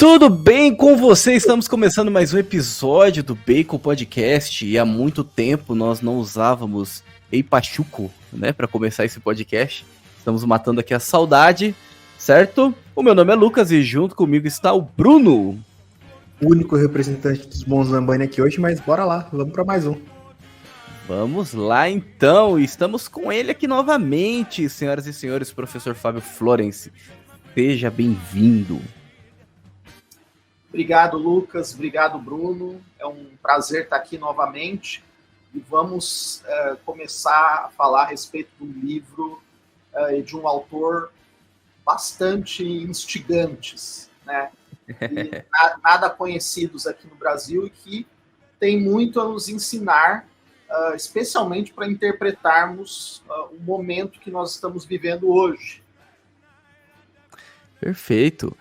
Tudo bem com você? Estamos começando mais um episódio do Bacon Podcast e há muito tempo nós não usávamos Ei Pachuco, né, para começar esse podcast. Estamos matando aqui a saudade, certo? O meu nome é Lucas e junto comigo está o Bruno. O único representante dos bons Zambani aqui hoje, mas bora lá, vamos para mais um. Vamos lá então, estamos com ele aqui novamente, senhoras e senhores, professor Fábio Florence. Seja bem-vindo. Obrigado, Lucas. Obrigado, Bruno. É um prazer estar aqui novamente e vamos começar a falar a respeito de um livro de um autor bastante instigantes, né? E nada conhecidos aqui no Brasil e que tem muito a nos ensinar, especialmente para interpretarmos o momento que nós estamos vivendo hoje. Perfeito.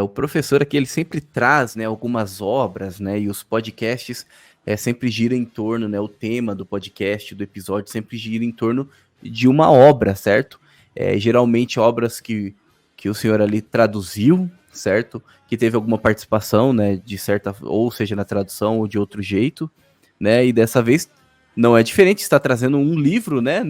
O professor aqui, ele sempre traz, né, algumas obras, né, e os podcasts sempre giram em torno, né, o tema do podcast, do episódio, sempre gira em torno de uma obra, certo? Geralmente obras que o senhor ali traduziu, certo? Que teve alguma participação, né, de certa, ou seja, na tradução ou de outro jeito, né, e dessa vez não é diferente, está trazendo um livro, né,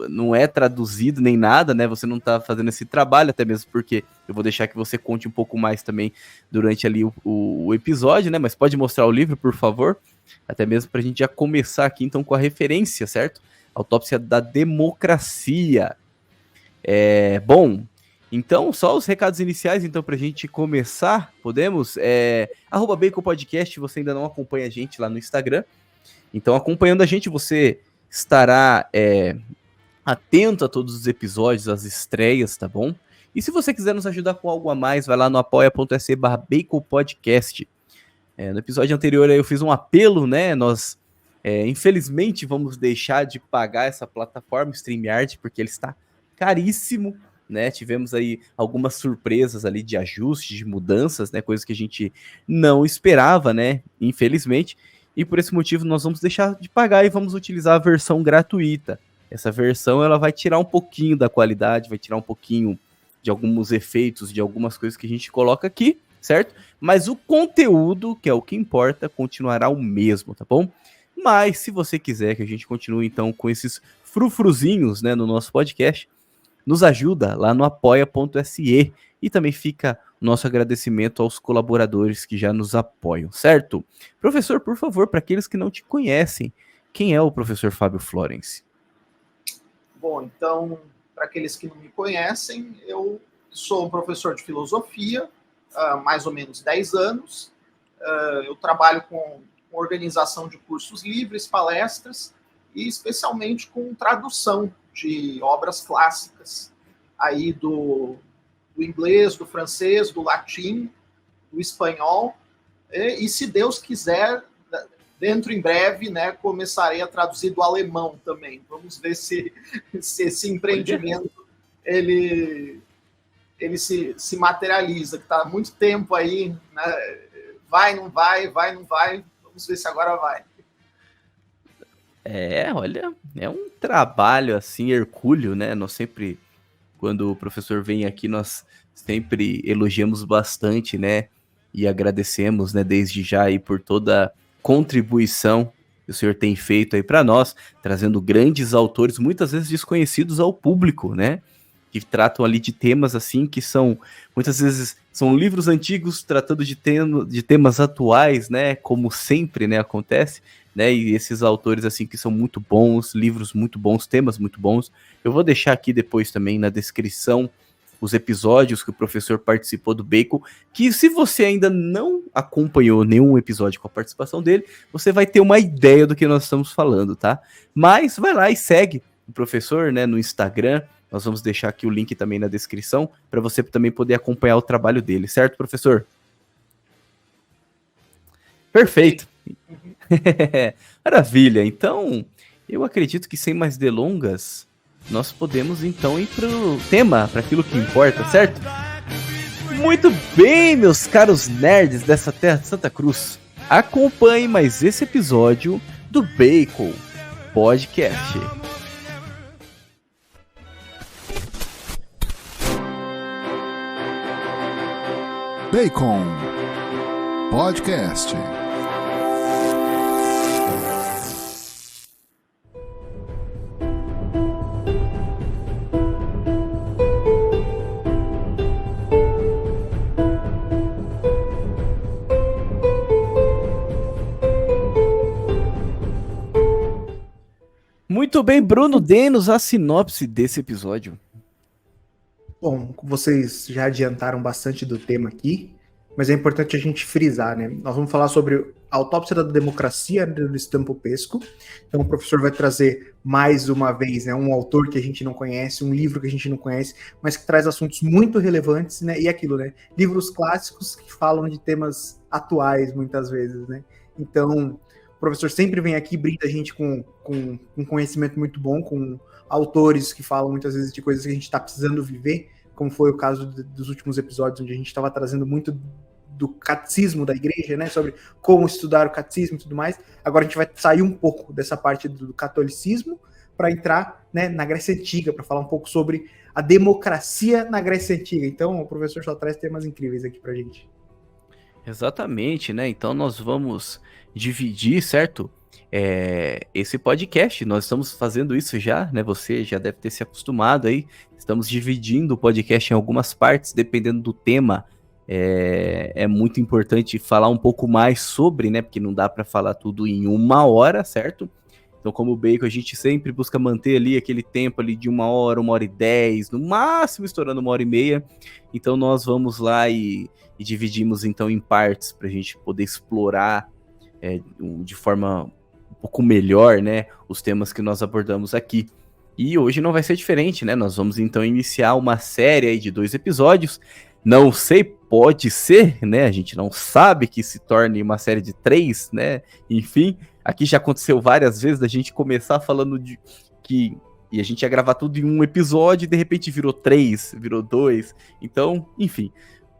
não é traduzido nem nada, né? Você não tá fazendo esse trabalho, até mesmo porque eu vou deixar que você conte um pouco mais também durante ali o episódio, né? Mas pode mostrar o livro, por favor? Até mesmo pra gente já começar aqui, então, com a referência, certo? Autópsia da Democracia. Bom, então, só os recados iniciais, então, pra gente começar, podemos? @Bacon Podcast, você ainda não acompanha a gente lá no Instagram. Então, acompanhando a gente, você estará atento a todos os episódios, as estreias, tá bom? E se você quiser nos ajudar com algo a mais, vai lá no apoia.se/baconpodcast. No episódio anterior eu fiz um apelo, né? Nós, infelizmente, vamos deixar de pagar essa plataforma StreamYard, porque ele está caríssimo, né? Tivemos aí algumas surpresas ali de ajustes, de mudanças, né? Coisas que a gente não esperava, né? Infelizmente. E por esse motivo nós vamos deixar de pagar e vamos utilizar a versão gratuita. Essa versão ela vai tirar um pouquinho da qualidade, vai tirar um pouquinho de alguns efeitos, de algumas coisas que a gente coloca aqui, certo? Mas o conteúdo, que é o que importa, continuará o mesmo, tá bom? Mas se você quiser que a gente continue então com esses frufruzinhos, né, no nosso podcast, nos ajuda lá no apoia.se e também fica o nosso agradecimento aos colaboradores que já nos apoiam, certo? Professor, por favor, para aqueles que não te conhecem, quem é o professor Fábio Florence? Bom, então, para aqueles que não me conhecem, eu sou um professor de filosofia há mais ou menos 10 anos. Eu trabalho com organização de cursos livres, palestras e especialmente com tradução de obras clássicas aí do inglês, do francês, do latim, do espanhol. E se Deus quiser, dentro em breve, né, começarei a traduzir do alemão também. Vamos ver se esse empreendimento ele se materializa, que está há muito tempo aí, né? Vai, não vai, vai, não vai. Vamos ver se agora vai. Olha, é um trabalho assim, hercúleo, né? Nós sempre, quando o professor vem aqui, nós sempre elogiamos bastante, né? E agradecemos, né, desde já aí por toda contribuição que o senhor tem feito aí para nós, trazendo grandes autores, muitas vezes desconhecidos ao público, né? Que tratam ali de temas assim que são, muitas vezes, são livros antigos tratando de temas atuais, né? Como sempre, né, acontece, né? E esses autores assim que são muito bons, livros muito bons, temas muito bons. Eu vou deixar aqui depois também na descrição os episódios que o professor participou do Bacon, que se você ainda não acompanhou nenhum episódio com a participação dele, você vai ter uma ideia do que nós estamos falando, tá? Mas vai lá e segue o professor, né, no Instagram. Nós vamos deixar aqui o link também na descrição, para você também poder acompanhar o trabalho dele, certo, professor? Perfeito. Maravilha. Então, eu acredito que sem mais delongas, nós podemos então ir pro tema, para aquilo que importa, certo? Muito bem, meus caros nerds dessa terra de Santa Cruz. Acompanhe mais esse episódio do Bacon Podcast. Bacon Podcast. Muito bem, Bruno, dê-nos a sinopse desse episódio. Bom, vocês já adiantaram bastante do tema aqui, mas é importante a gente frisar, né? Nós vamos falar sobre a autópsia da democracia do Luiz Popesco. Então o professor vai trazer mais uma vez, né, um autor que a gente não conhece, um livro que a gente não conhece, mas que traz assuntos muito relevantes, né? E aquilo, né? Livros clássicos que falam de temas atuais, muitas vezes, né? Então, o professor sempre vem aqui e brinda a gente com um conhecimento muito bom, com autores que falam muitas vezes de coisas que a gente está precisando viver, como foi o caso dos últimos episódios, onde a gente estava trazendo muito do catecismo da igreja, né, sobre como estudar o catecismo e tudo mais. Agora a gente vai sair um pouco dessa parte do catolicismo para entrar, né, na Grécia Antiga, para falar um pouco sobre a democracia na Grécia Antiga. Então o professor só traz temas incríveis aqui para a gente. Exatamente, né? Então nós vamos dividir, certo? Esse podcast, nós estamos fazendo isso já, né? Você já deve ter se acostumado aí. Estamos dividindo o podcast em algumas partes, dependendo do tema. É muito importante falar um pouco mais sobre, né? Porque não dá para falar tudo em 1 hora, certo? Então, como o Bacon, a gente sempre busca manter ali aquele tempo ali de 1 hora, 1 hora e 10, no máximo estourando 1 hora e meia. Então, nós vamos lá e dividimos então em partes para a gente poder explorar de forma um pouco melhor, né, os temas que nós abordamos aqui. E hoje não vai ser diferente, né? Nós vamos então iniciar uma série aí de 2 episódios. Não sei, pode ser, né? A gente não sabe que se torne uma série de 3, né? Enfim, aqui já aconteceu várias vezes da gente começar falando de que e a gente ia gravar tudo em um episódio e de repente virou 3, virou 2. Então, enfim,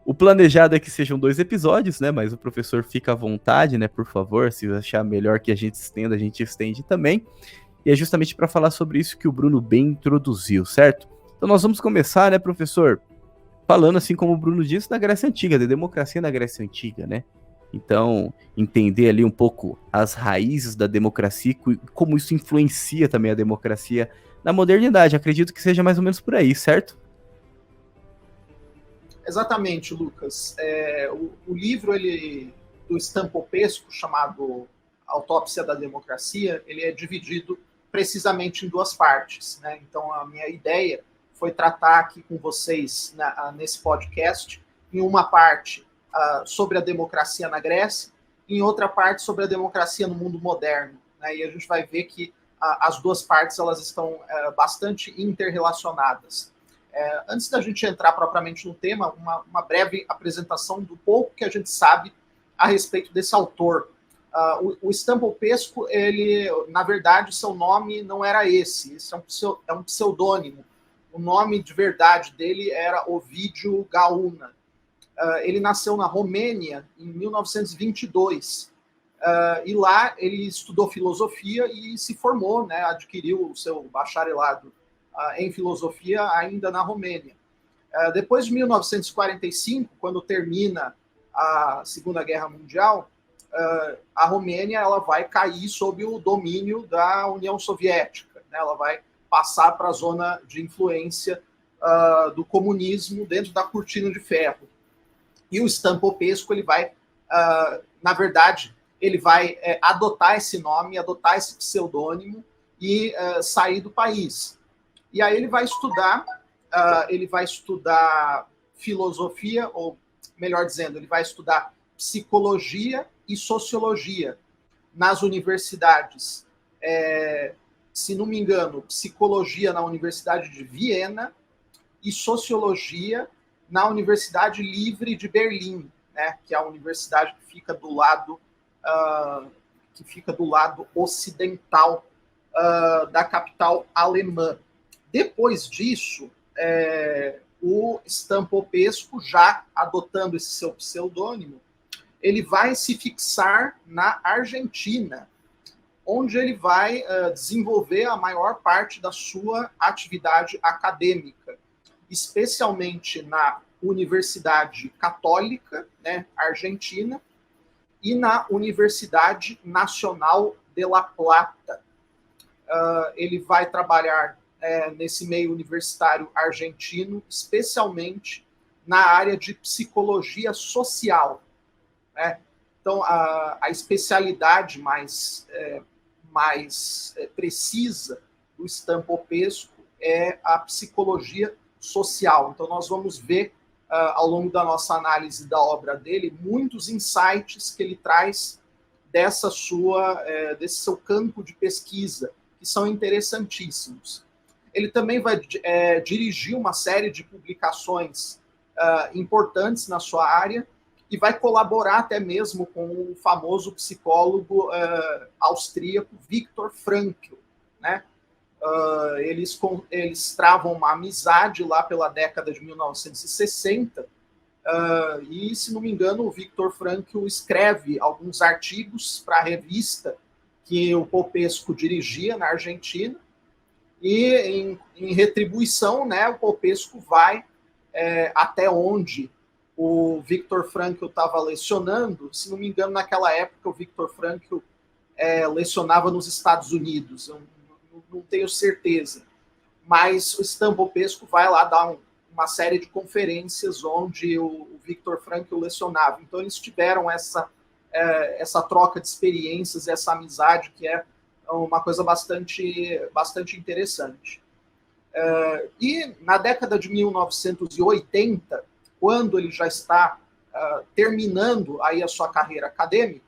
o planejado é que sejam 2 episódios, né? Mas o professor fica à vontade, né? Por favor, se achar melhor que a gente estende também. E é justamente para falar sobre isso que o Bruno bem introduziu, certo? Então nós vamos começar, né, professor? Falando, assim como o Bruno disse, da Grécia Antiga, da democracia na Grécia Antiga, né? Então, entender ali um pouco as raízes da democracia e como isso influencia também a democracia na modernidade. Acredito que seja mais ou menos por aí, certo? Exatamente, Lucas. O livro do Stan Popesco, chamado Autópsia da Democracia, ele é dividido precisamente em 2 partes, né? Então, a minha ideia foi tratar aqui com vocês nesse podcast, em uma parte sobre a democracia na Grécia, em outra parte sobre a democracia no mundo moderno, né? E a gente vai ver que as 2 partes elas estão bastante interrelacionadas. Antes da gente entrar propriamente no tema, uma breve apresentação do pouco que a gente sabe a respeito desse autor. O Stan Popesco, ele, na verdade, seu nome não era esse é um pseudônimo. O nome de verdade dele era Ovidiu Gauna. Ele nasceu na Romênia em 1922. E lá ele estudou filosofia e se formou, né, adquiriu o seu bacharelado em filosofia ainda na Romênia. Depois de 1945, quando termina a Segunda Guerra Mundial, a Romênia ela vai cair sob o domínio da União Soviética, né? Ela vai passar para a zona de influência do comunismo dentro da cortina de ferro. E o Stan Popesco, ele vai, na verdade, ele vai adotar esse nome, adotar esse pseudônimo e sair do país. E aí ele vai estudar filosofia, ou melhor dizendo, ele vai estudar psicologia e sociologia nas universidades. Se não me engano, psicologia na Universidade de Viena e sociologia na Universidade Livre de Berlim, né, que é a universidade que fica do lado ocidental da capital alemã. Depois disso, o Stan Popesco, já adotando esse seu pseudônimo, ele vai se fixar na Argentina, onde ele vai desenvolver a maior parte da sua atividade acadêmica, especialmente na Universidade Católica, né, argentina, e na Universidade Nacional de La Plata. Ele vai trabalhar nesse meio universitário argentino, especialmente na área de psicologia social, né? Então, a especialidade mais precisa do Stampopesco é a psicologia social. Então, nós vamos ver, ao longo da nossa análise da obra dele, muitos insights que ele traz desse seu campo de pesquisa, que são interessantíssimos. Ele também vai dirigir uma série de publicações importantes na sua área e vai colaborar até mesmo com o famoso psicólogo austríaco Viktor Frankl, né? Eles travam uma amizade lá pela década de 1960, e, se não me engano, o Viktor Frankl escreve alguns artigos para a revista que o Popesco dirigia na Argentina, e, em retribuição, né, o Popesco vai até onde o Viktor Frankl estava lecionando. Se não me engano, naquela época, o Viktor Frankl lecionava nos Estados Unidos, eu não tenho certeza, mas o Stampopesco vai lá dar uma série de conferências onde o Viktor Frankl lecionava. Então, eles tiveram essa troca de experiências, essa amizade, que é uma coisa bastante interessante. E na década de 1980, quando ele já está terminando aí a sua carreira acadêmica,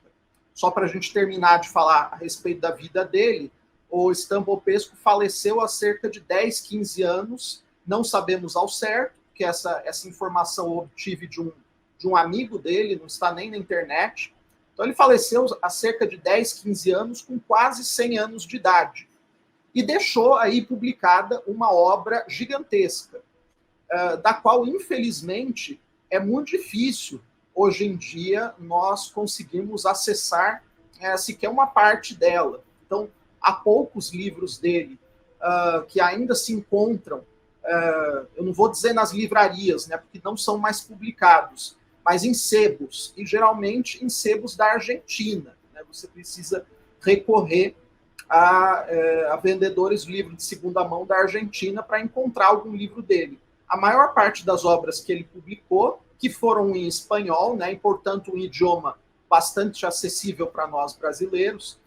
só para a gente terminar de falar a respeito da vida dele, o Stampopesco faleceu há cerca de 10, 15 anos, não sabemos ao certo, porque essa informação eu obtive de um amigo dele, não está nem na internet. Então, ele faleceu há cerca de 10, 15 anos, com quase 100 anos de idade, e deixou aí publicada uma obra gigantesca, da qual, infelizmente, é muito difícil, hoje em dia, nós conseguirmos acessar sequer uma parte dela. Então, há poucos livros dele que ainda se encontram, eu não vou dizer nas livrarias, né, porque não são mais publicados, mas em sebos, e geralmente em sebos da Argentina, né? Você precisa recorrer a vendedores de livros de segunda mão da Argentina para encontrar algum livro dele. A maior parte das obras que ele publicou, que foram em espanhol, né, e, portanto, um idioma bastante acessível para nós brasileiros,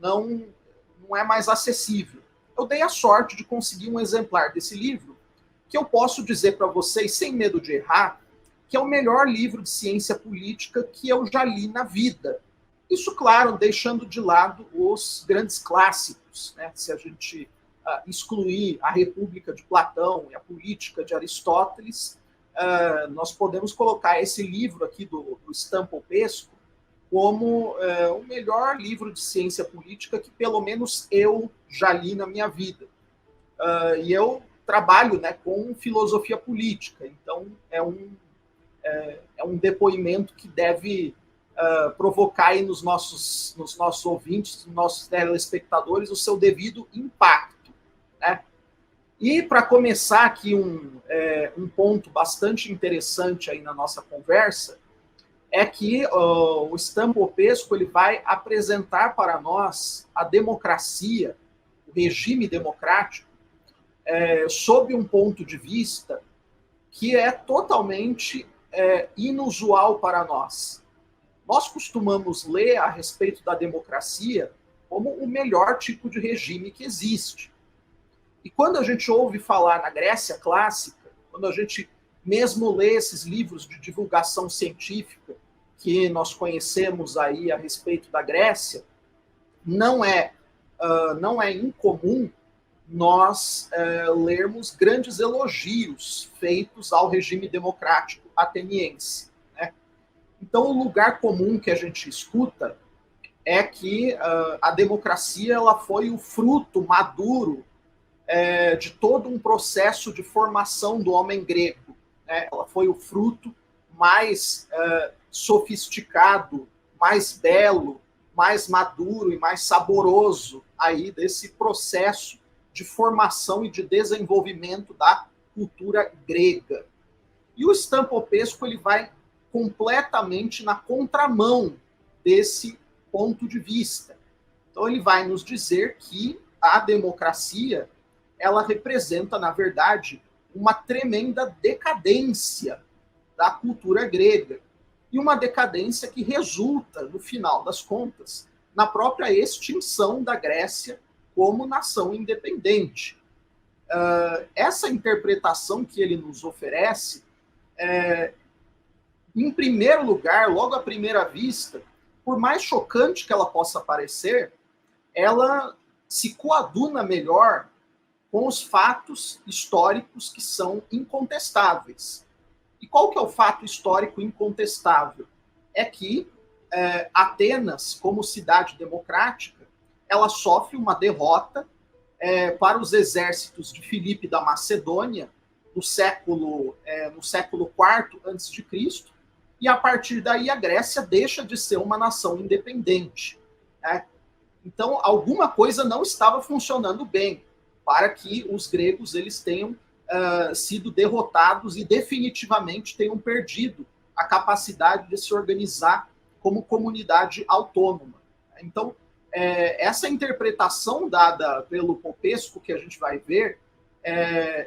não é mais acessível. Eu dei a sorte de conseguir um exemplar desse livro, que eu posso dizer para vocês, sem medo de errar, que é o melhor livro de ciência política que eu já li na vida. Isso, claro, deixando de lado os grandes clássicos, né? Se a gente excluir a República de Platão e a Política de Aristóteles, nós podemos colocar esse livro aqui do Stampopesco como o melhor livro de ciência política que, pelo menos, eu já li na minha vida. E eu trabalho, né, com filosofia política, então é um depoimento que deve provocar aí nos nossos ouvintes, nos nossos telespectadores, o seu devido impacto, né? E, para começar aqui, um ponto bastante interessante aí na nossa conversa é que o Stampopesco ele vai apresentar para nós a democracia, o regime democrático, sob um ponto de vista que é totalmente inusual para nós. Nós costumamos ler a respeito da democracia como o melhor tipo de regime que existe. E quando a gente ouve falar na Grécia clássica, quando a gente mesmo lê esses livros de divulgação científica que nós conhecemos aí a respeito da Grécia, não é incomum nós lermos grandes elogios feitos ao regime democrático ateniense, né? Então, o lugar comum que a gente escuta é que a democracia ela foi o fruto maduro de todo um processo de formação do homem grego, né? Ela foi o fruto mais sofisticado, mais belo, mais maduro e mais saboroso aí desse processo de formação e de desenvolvimento da cultura grega. E o Stampopesco ele vai completamente na contramão desse ponto de vista. Então ele vai nos dizer que a democracia ela representa, na verdade, uma tremenda decadência da cultura grega. E uma decadência que resulta, no final das contas, na própria extinção da Grécia como nação independente. Essa interpretação que ele nos oferece, em primeiro lugar, logo à primeira vista, por mais chocante que ela possa parecer, ela se coaduna melhor com os fatos históricos que são incontestáveis. E qual que é o fato histórico incontestável? É que Atenas, como cidade democrática, ela sofre uma derrota para os exércitos de Filipe da Macedônia no século IV a.C., e a partir daí a Grécia deixa de ser uma nação independente. Né? Então, alguma coisa não estava funcionando bem para que os gregos eles tenham sido derrotados e definitivamente tenham perdido a capacidade de se organizar como comunidade autônoma. Então, essa interpretação dada pelo Popesco, que a gente vai ver,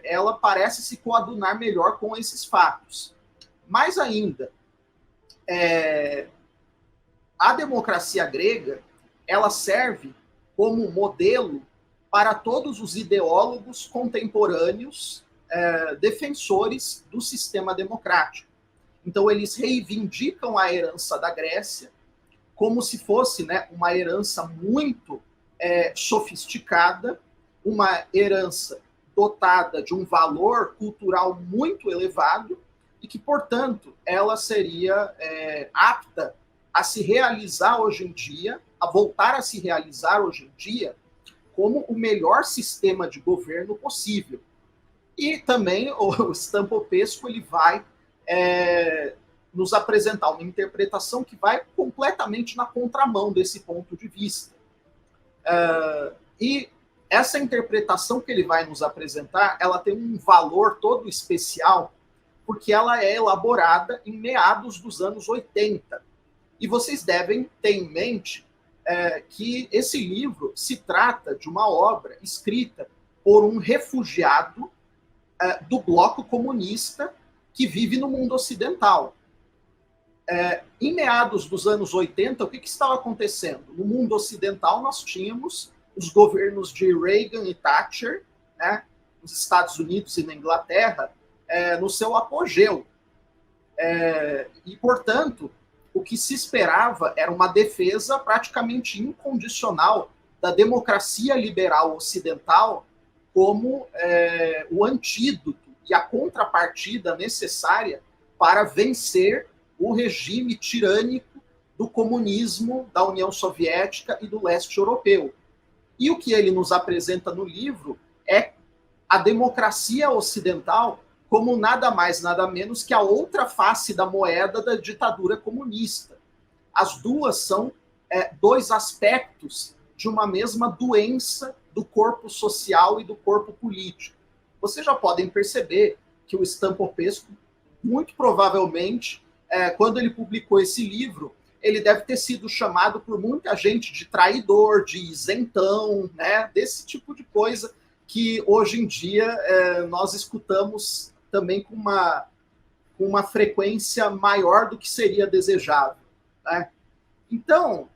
ela parece se coadunar melhor com esses fatos. Mais ainda, a democracia grega ela serve como modelo para todos os ideólogos contemporâneos defensores do sistema democrático. Então, eles reivindicam a herança da Grécia como se fosse, né, uma herança muito sofisticada, uma herança dotada de um valor cultural muito elevado e que, portanto, ela seria apta a se realizar hoje em dia, a voltar a se realizar hoje em dia, como o melhor sistema de governo possível. E também o Stampopesco ele vai nos apresentar uma interpretação que vai completamente na contramão desse ponto de vista. E essa interpretação que ele vai nos apresentar, ela tem um valor todo especial, porque ela é elaborada em meados dos anos 80. E vocês devem ter em mente que esse livro se trata de uma obra escrita por um refugiado do bloco comunista que vive no mundo ocidental. Em meados dos anos 80, o que estava acontecendo? No mundo ocidental, nós tínhamos os governos de Reagan e Thatcher, né, nos Estados Unidos e na Inglaterra, no seu apogeu. E, portanto, o que se esperava era uma defesa praticamente incondicional da democracia liberal ocidental como o antídoto e a contrapartida necessária para vencer o regime tirânico do comunismo da União Soviética e do leste europeu. E o que ele nos apresenta no livro é a democracia ocidental como nada mais, nada menos que a outra face da moeda da ditadura comunista. As duas são dois aspectos de uma mesma doença do corpo social e do corpo político. Vocês já podem perceber que o Stampopesco, muito provavelmente, quando ele publicou esse livro, ele deve ter sido chamado por muita gente de traidor, de isentão, né, desse tipo de coisa que hoje em dia nós escutamos também com uma frequência maior do que seria desejável. Né? Então,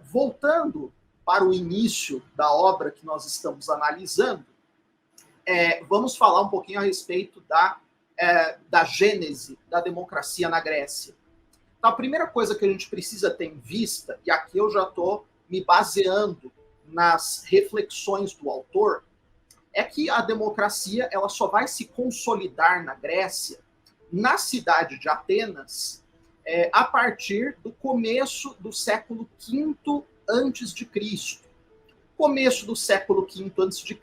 voltando para o início da obra que nós estamos analisando, vamos falar um pouquinho a respeito da gênese da democracia na Grécia. Então, a primeira coisa que a gente precisa ter em vista, e aqui eu já estou me baseando nas reflexões do autor, é que a democracia ela só vai se consolidar na Grécia, na cidade de Atenas, a partir do começo do século V a.C. Começo do século V a.C.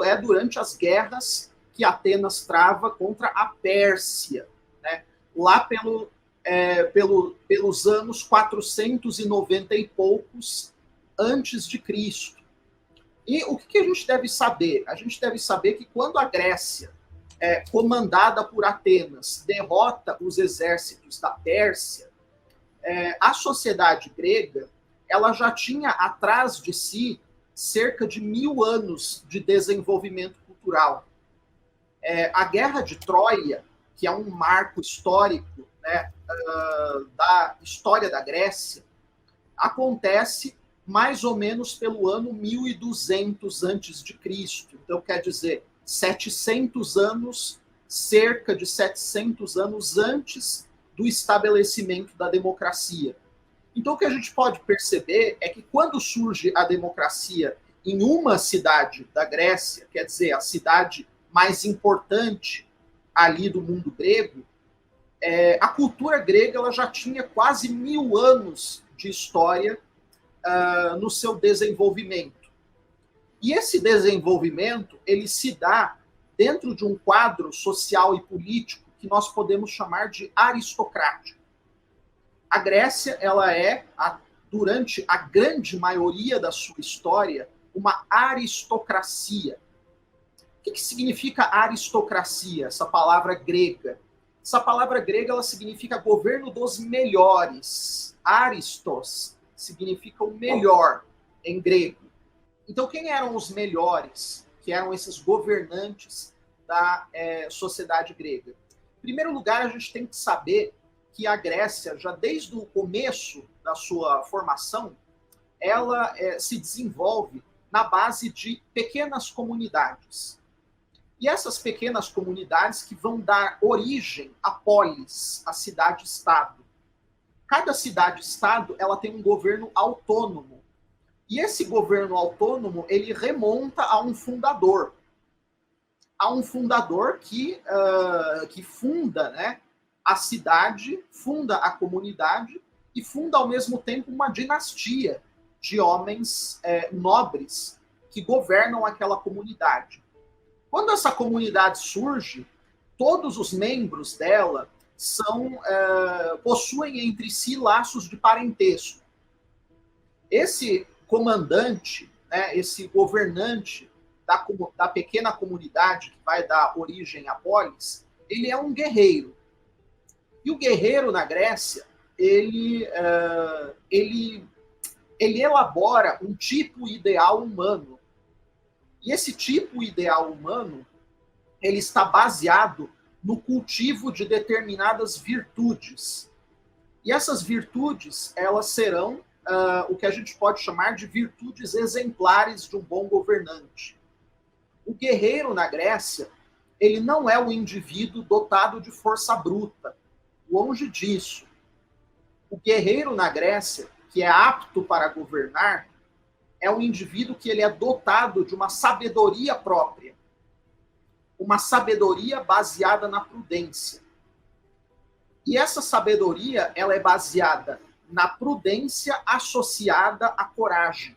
é durante as guerras que Atenas trava contra a Pérsia, né? Lá pelos anos 490 e poucos antes de Cristo. E o que a gente deve saber? A gente deve saber que quando a Grécia comandada por Atenas, derrota os exércitos da Pérsia, a sociedade grega ela já tinha atrás de si cerca de 1000 anos de desenvolvimento cultural. A Guerra de Troia, que é um marco histórico, né, da história da Grécia, acontece mais ou menos pelo ano 1200 a.C. Então, quer dizer, 700 anos, cerca de 700 anos antes do estabelecimento da democracia. Então, o que a gente pode perceber é que quando surge a democracia em uma cidade da Grécia, quer dizer, a cidade mais importante ali do mundo grego, a cultura grega ela já tinha quase 1000 anos de história no seu desenvolvimento. E esse desenvolvimento ele se dá dentro de um quadro social e político que nós podemos chamar de aristocrático. A Grécia ela durante a grande maioria da sua história, uma aristocracia. O que significa aristocracia, essa palavra grega? Essa palavra grega ela significa governo dos melhores. Aristos significa o melhor em grego. Então, quem eram os melhores, que eram esses governantes da sociedade grega? Em primeiro lugar, a gente tem que saber que a Grécia, já desde o começo da sua formação, ela se desenvolve na base de pequenas comunidades. E essas pequenas comunidades que vão dar origem à polis, à cidade-estado. Cada cidade-estado ela tem um governo autônomo. E esse governo autônomo ele remonta a um fundador. A um fundador que funda, né, a cidade, funda a comunidade e funda ao mesmo tempo uma dinastia de homens nobres que governam aquela comunidade. Quando essa comunidade surge, todos os membros dela possuem entre si laços de parentesco. Esse comandante, né, esse governante da pequena comunidade que vai dar origem à polis, ele é um guerreiro. E o guerreiro na Grécia, ele elabora um tipo ideal humano. E esse tipo ideal humano, ele está baseado no cultivo de determinadas virtudes. E essas virtudes, elas serão o que a gente pode chamar de virtudes exemplares de um bom governante. O guerreiro na Grécia, ele não é um indivíduo dotado de força bruta. Longe disso. O guerreiro na Grécia, que é apto para governar, é um indivíduo que ele é dotado de uma sabedoria própria. Uma sabedoria baseada na prudência. E essa sabedoria, ela é baseada na prudência associada à coragem.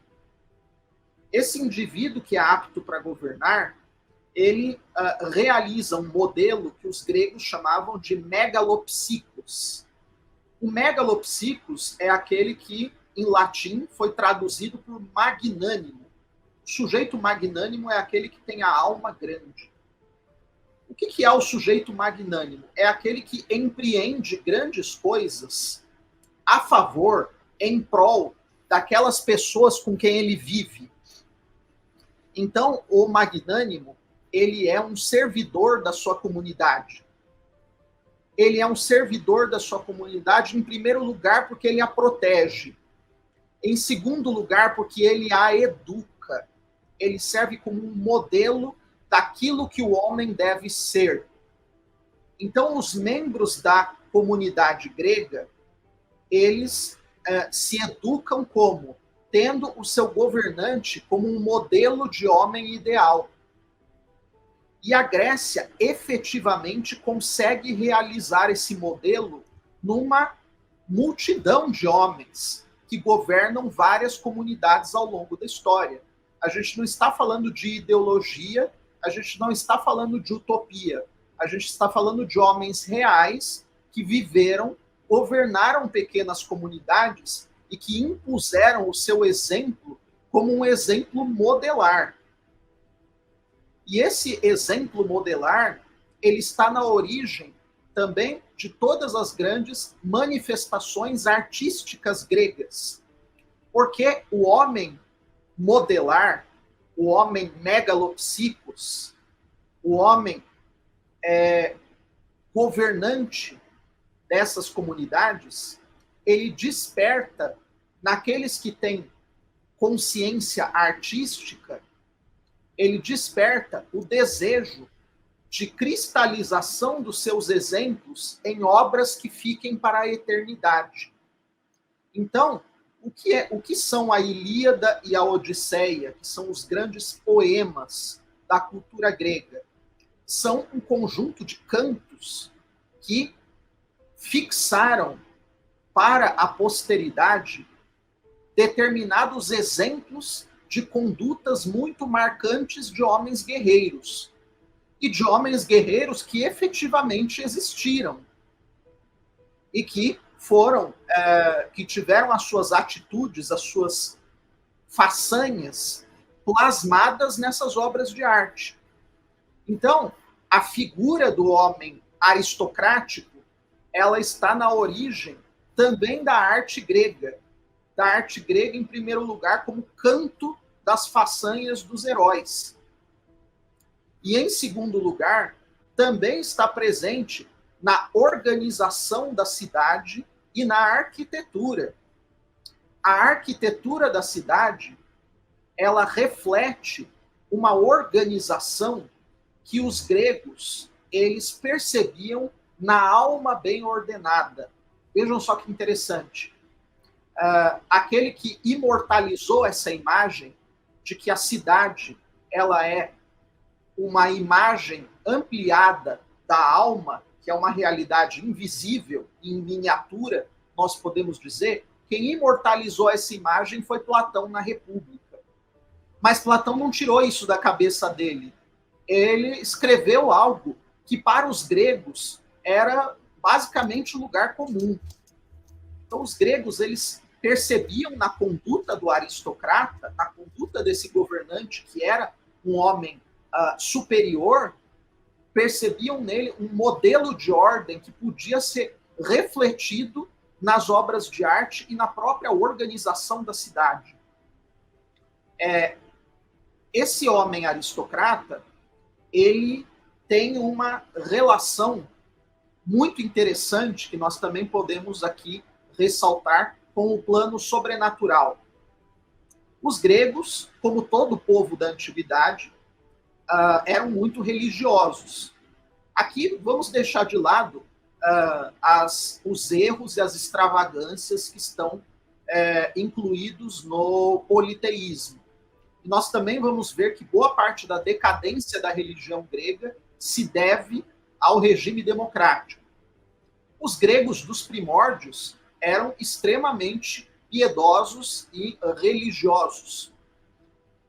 Esse indivíduo que é apto para governar, ele realiza um modelo que os gregos chamavam de megalopsicos. O megalopsicos é aquele que, em latim, foi traduzido por magnânimo. O sujeito magnânimo é aquele que tem a alma grande. O que é o sujeito magnânimo? É aquele que empreende grandes coisas a favor, em prol daquelas pessoas com quem ele vive. Então, o magnânimo, ele é um servidor da sua comunidade. Ele é um servidor da sua comunidade, em primeiro lugar, porque ele a protege. Em segundo lugar, porque ele a educa. Ele serve como um modelo daquilo que o homem deve ser. Então, os membros da comunidade grega, eles se educam como? Tendo o seu governante como um modelo de homem ideal. E a Grécia efetivamente consegue realizar esse modelo numa multidão de homens que governam várias comunidades ao longo da história. A gente não está falando de ideologia, a gente não está falando de utopia, a gente está falando de homens reais que viveram, governaram pequenas comunidades e que impuseram o seu exemplo como um exemplo modelar. E esse exemplo modelar, ele está na origem também de todas as grandes manifestações artísticas gregas. Porque o homem modelar, o homem megalopsicos, o homem governante dessas comunidades, ele desperta naqueles que têm consciência artística, ele desperta o desejo de cristalização dos seus exemplos em obras que fiquem para a eternidade. Então, o que são a Ilíada e a Odisseia, que são os grandes poemas da cultura grega? São um conjunto de cantos que fixaram para a posteridade determinados exemplos de condutas muito marcantes de homens guerreiros, e de homens guerreiros que efetivamente existiram e que que tiveram as suas atitudes, as suas façanhas plasmadas nessas obras de arte. Então, a figura do homem aristocrático, ela está na origem também da arte grega. Da arte grega, em primeiro lugar, como canto das façanhas dos heróis. E, em segundo lugar, também está presente na organização da cidade e na arquitetura. A arquitetura da cidade, ela reflete uma organização que os gregos, eles percebiam na alma bem ordenada. Vejam só que interessante. Aquele que imortalizou essa imagem de que a cidade, ela é uma imagem ampliada da alma, que é uma realidade invisível, em miniatura, nós podemos dizer, quem imortalizou essa imagem foi Platão na República. Mas Platão não tirou isso da cabeça dele. Ele escreveu algo que para os gregos era basicamente um lugar comum. Então os gregos, eles percebiam na conduta do aristocrata, na conduta desse governante que era um homem superior, percebiam nele um modelo de ordem que podia ser refletido nas obras de arte e na própria organização da cidade. Esse homem aristocrata, ele tem uma relação muito interessante que nós também podemos aqui ressaltar com o plano sobrenatural. Os gregos, como todo o povo da antiguidade, eram muito religiosos. Aqui vamos deixar de lado os erros e as extravagâncias que estão incluídos no politeísmo. E nós também vamos ver que boa parte da decadência da religião grega se deve ao regime democrático. Os gregos dos primórdios eram extremamente piedosos e religiosos.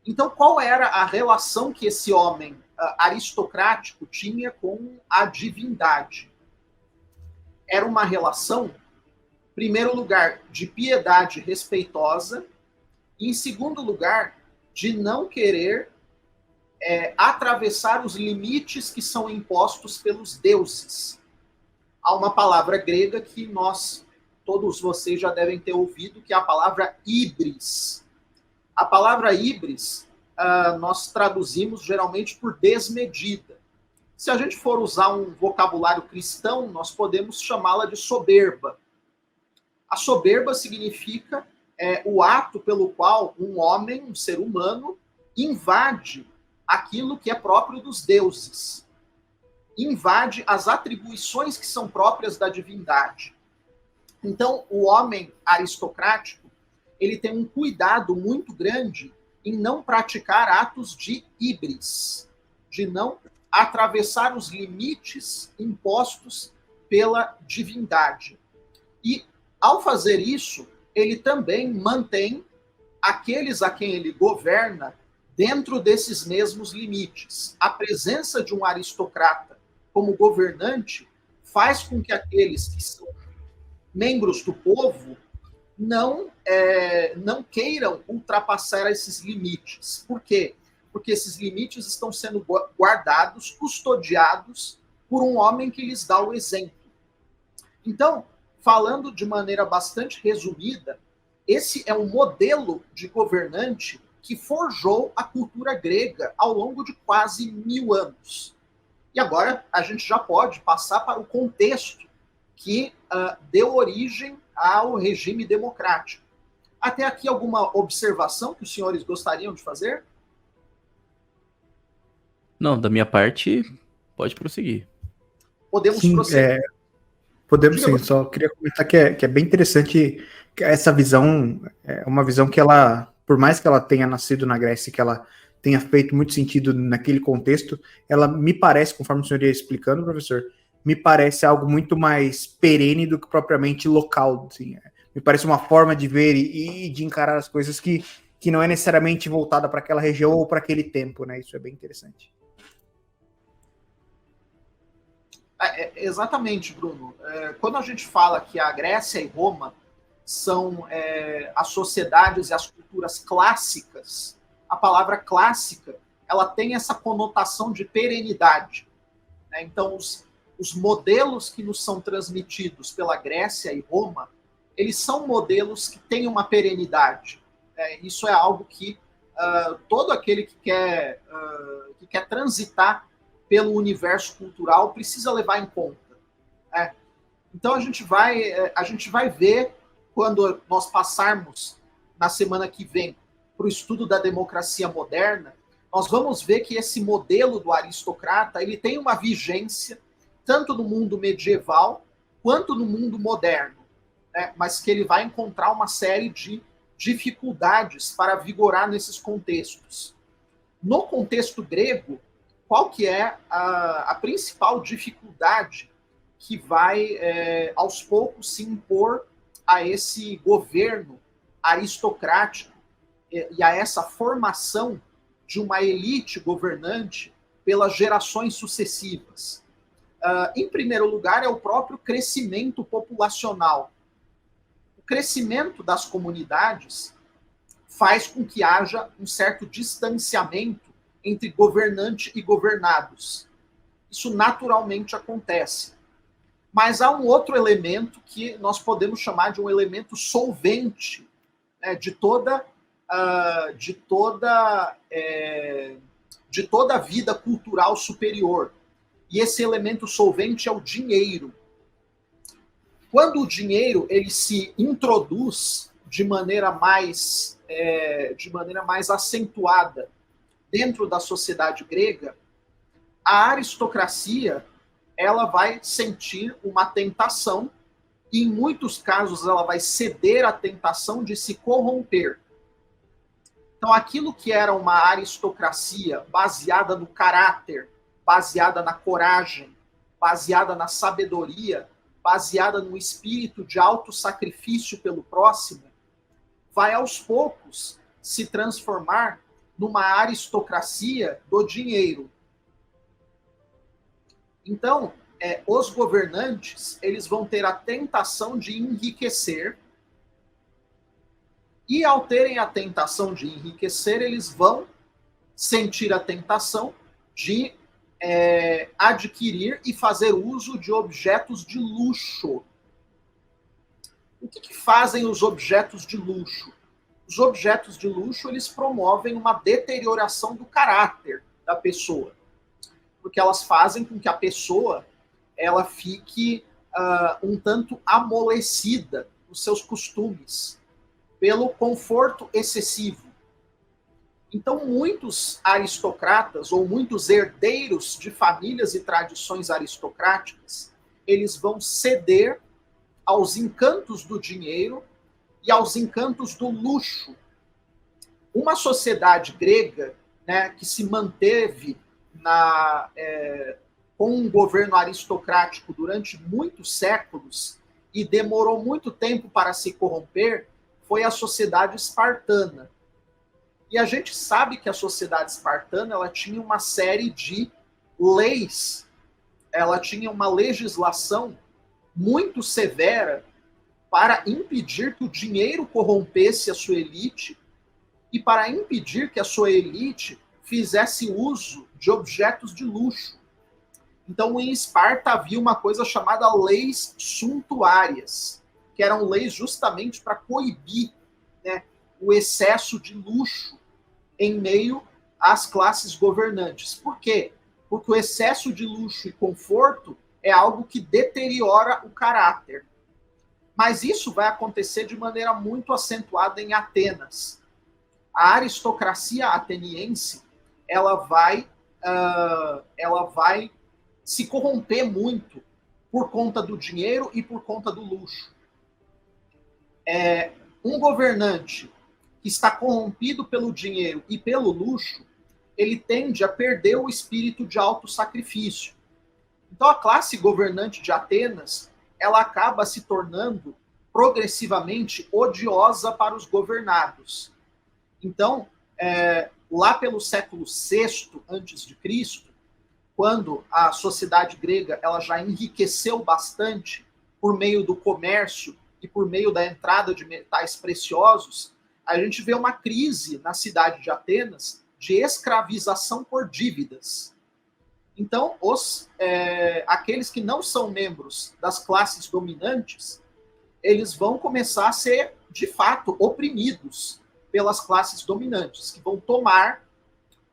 Então, qual era a relação que esse homem aristocrático tinha com a divindade? Era uma relação, em primeiro lugar, de piedade respeitosa, e, em segundo lugar, de não querer atravessar os limites que são impostos pelos deuses. Há uma palavra grega que todos vocês já devem ter ouvido, que é a palavra híbris. A palavra híbris nós traduzimos geralmente por desmedida. Se a gente for usar um vocabulário cristão, nós podemos chamá-la de soberba. A soberba significa o ato pelo qual um homem, um ser humano, invade aquilo que é próprio dos deuses. Invade as atribuições que são próprias da divindade. Então, o homem aristocrático, ele tem um cuidado muito grande em não praticar atos de híbris, de não atravessar os limites impostos pela divindade. E, ao fazer isso, ele também mantém aqueles a quem ele governa dentro desses mesmos limites. A presença de um aristocrata como governante faz com que aqueles que são membros do povo não queiram ultrapassar esses limites. Por quê? Porque esses limites estão sendo guardados, custodiados por um homem que lhes dá o exemplo. Então, falando de maneira bastante resumida, esse é um modelo de governante que forjou a cultura grega ao longo de quase 1000 anos. E agora a gente já pode passar para o contexto que deu origem ao regime democrático. Até aqui alguma observação que os senhores gostariam de fazer? Não, da minha parte, pode prosseguir. Podemos Sim, prosseguir. podemos sim, só queria comentar que é bem interessante que essa visão, é uma visão que ela, por mais que ela tenha nascido na Grécia, que ela tenha feito muito sentido naquele contexto, ela me parece, conforme o senhor ia explicando, professor, me parece algo muito mais perene do que propriamente local, assim, me parece uma forma de ver e de encarar as coisas que não é necessariamente voltada para aquela região ou para aquele tempo, né? Isso é bem interessante. Exatamente, Bruno. Quando a gente fala que a Grécia e Roma são as sociedades e as culturas clássicas, a palavra clássica ela tem essa conotação de perenidade. Né? Então, os modelos que nos são transmitidos pela Grécia e Roma, eles são modelos que têm uma perenidade. Isso é algo que todo aquele que quer transitar pelo universo cultural precisa levar em conta. Então a gente vai ver, quando nós passarmos na semana que vem para o estudo da democracia moderna, nós vamos ver que esse modelo do aristocrata ele tem uma vigência tanto no mundo medieval quanto no mundo moderno, mas que ele vai encontrar uma série de dificuldades para vigorar nesses contextos. No contexto grego, qual que é a principal dificuldade que vai, aos poucos, se impor a esse governo aristocrático e a essa formação de uma elite governante pelas gerações sucessivas? Em primeiro lugar, é o próprio crescimento populacional. O crescimento das comunidades faz com que haja um certo distanciamento entre governante e governados. Isso naturalmente acontece. Mas há um outro elemento que nós podemos chamar de um elemento solvente, né, de toda a vida cultural superior. E esse elemento solvente é o dinheiro. Quando o dinheiro ele se introduz de maneira mais acentuada dentro da sociedade grega, a aristocracia ela vai sentir uma tentação e, em muitos casos, ela vai ceder à tentação de se corromper. Então, aquilo que era uma aristocracia baseada no caráter, baseada na coragem, baseada na sabedoria, baseada no espírito de autossacrifício pelo próximo, vai aos poucos se transformar numa aristocracia do dinheiro. Então, os governantes eles vão ter a tentação de enriquecer, e ao terem a tentação de enriquecer, eles vão sentir a tentação de adquirir e fazer uso de objetos de luxo. O que fazem os objetos de luxo? Os objetos de luxo eles promovem uma deterioração do caráter da pessoa, porque elas fazem com que a pessoa ela fique um tanto amolecida nos seus costumes, pelo conforto excessivo. Então, muitos aristocratas ou muitos herdeiros de famílias e tradições aristocráticas, eles vão ceder aos encantos do dinheiro e aos encantos do luxo. Uma sociedade grega, né, que se manteve com um governo aristocrático durante muitos séculos e demorou muito tempo para se corromper, foi a sociedade espartana. E a gente sabe que a sociedade espartana ela tinha uma série de leis, ela tinha uma legislação muito severa para impedir que o dinheiro corrompesse a sua elite e para impedir que a sua elite fizesse uso de objetos de luxo. Então, em Esparta havia uma coisa chamada leis suntuárias, que eram leis justamente para coibir, né, o excesso de luxo em meio às classes governantes. Por quê? Porque o excesso de luxo e conforto é algo que deteriora o caráter. Mas isso vai acontecer de maneira muito acentuada em Atenas. A aristocracia ateniense, ela vai se corromper muito por conta do dinheiro e por conta do luxo. Um governante que está corrompido pelo dinheiro e pelo luxo, ele tende a perder o espírito de autossacrifício. Então, a classe governante de Atenas, ela acaba se tornando progressivamente odiosa para os governados. Então, lá pelo século VI a.C., quando a sociedade grega ela já enriqueceu bastante por meio do comércio e por meio da entrada de metais preciosos, a gente vê uma crise na cidade de Atenas de escravização por dívidas. Então, aqueles que não são membros das classes dominantes, eles vão começar a ser, de fato, oprimidos pelas classes dominantes, que vão tomar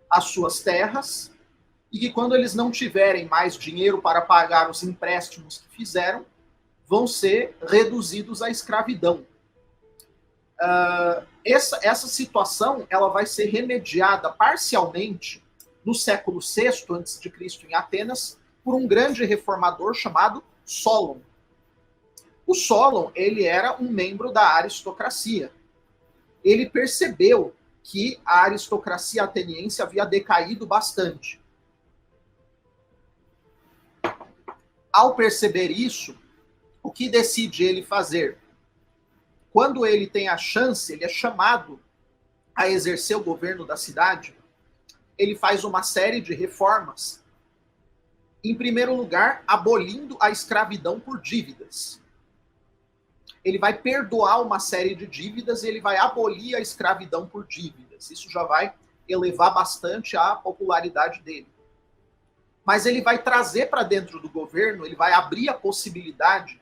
as suas terras e que, quando eles não tiverem mais dinheiro para pagar os empréstimos que fizeram, vão ser reduzidos à escravidão. Essa situação ela vai ser remediada parcialmente no século VI a.C., em Atenas, por um grande reformador chamado Solon. O Solon, ele era um membro da aristocracia. Ele percebeu que a aristocracia ateniense havia decaído bastante. Ao perceber isso, o que decide ele fazer? Quando ele tem a chance, ele é chamado a exercer o governo da cidade, ele faz uma série de reformas. Em primeiro lugar, abolindo a escravidão por dívidas. Ele vai perdoar uma série de dívidas e ele vai abolir a escravidão por dívidas. Isso já vai elevar bastante a popularidade dele. Mas ele vai trazer para dentro do governo, ele vai abrir a possibilidade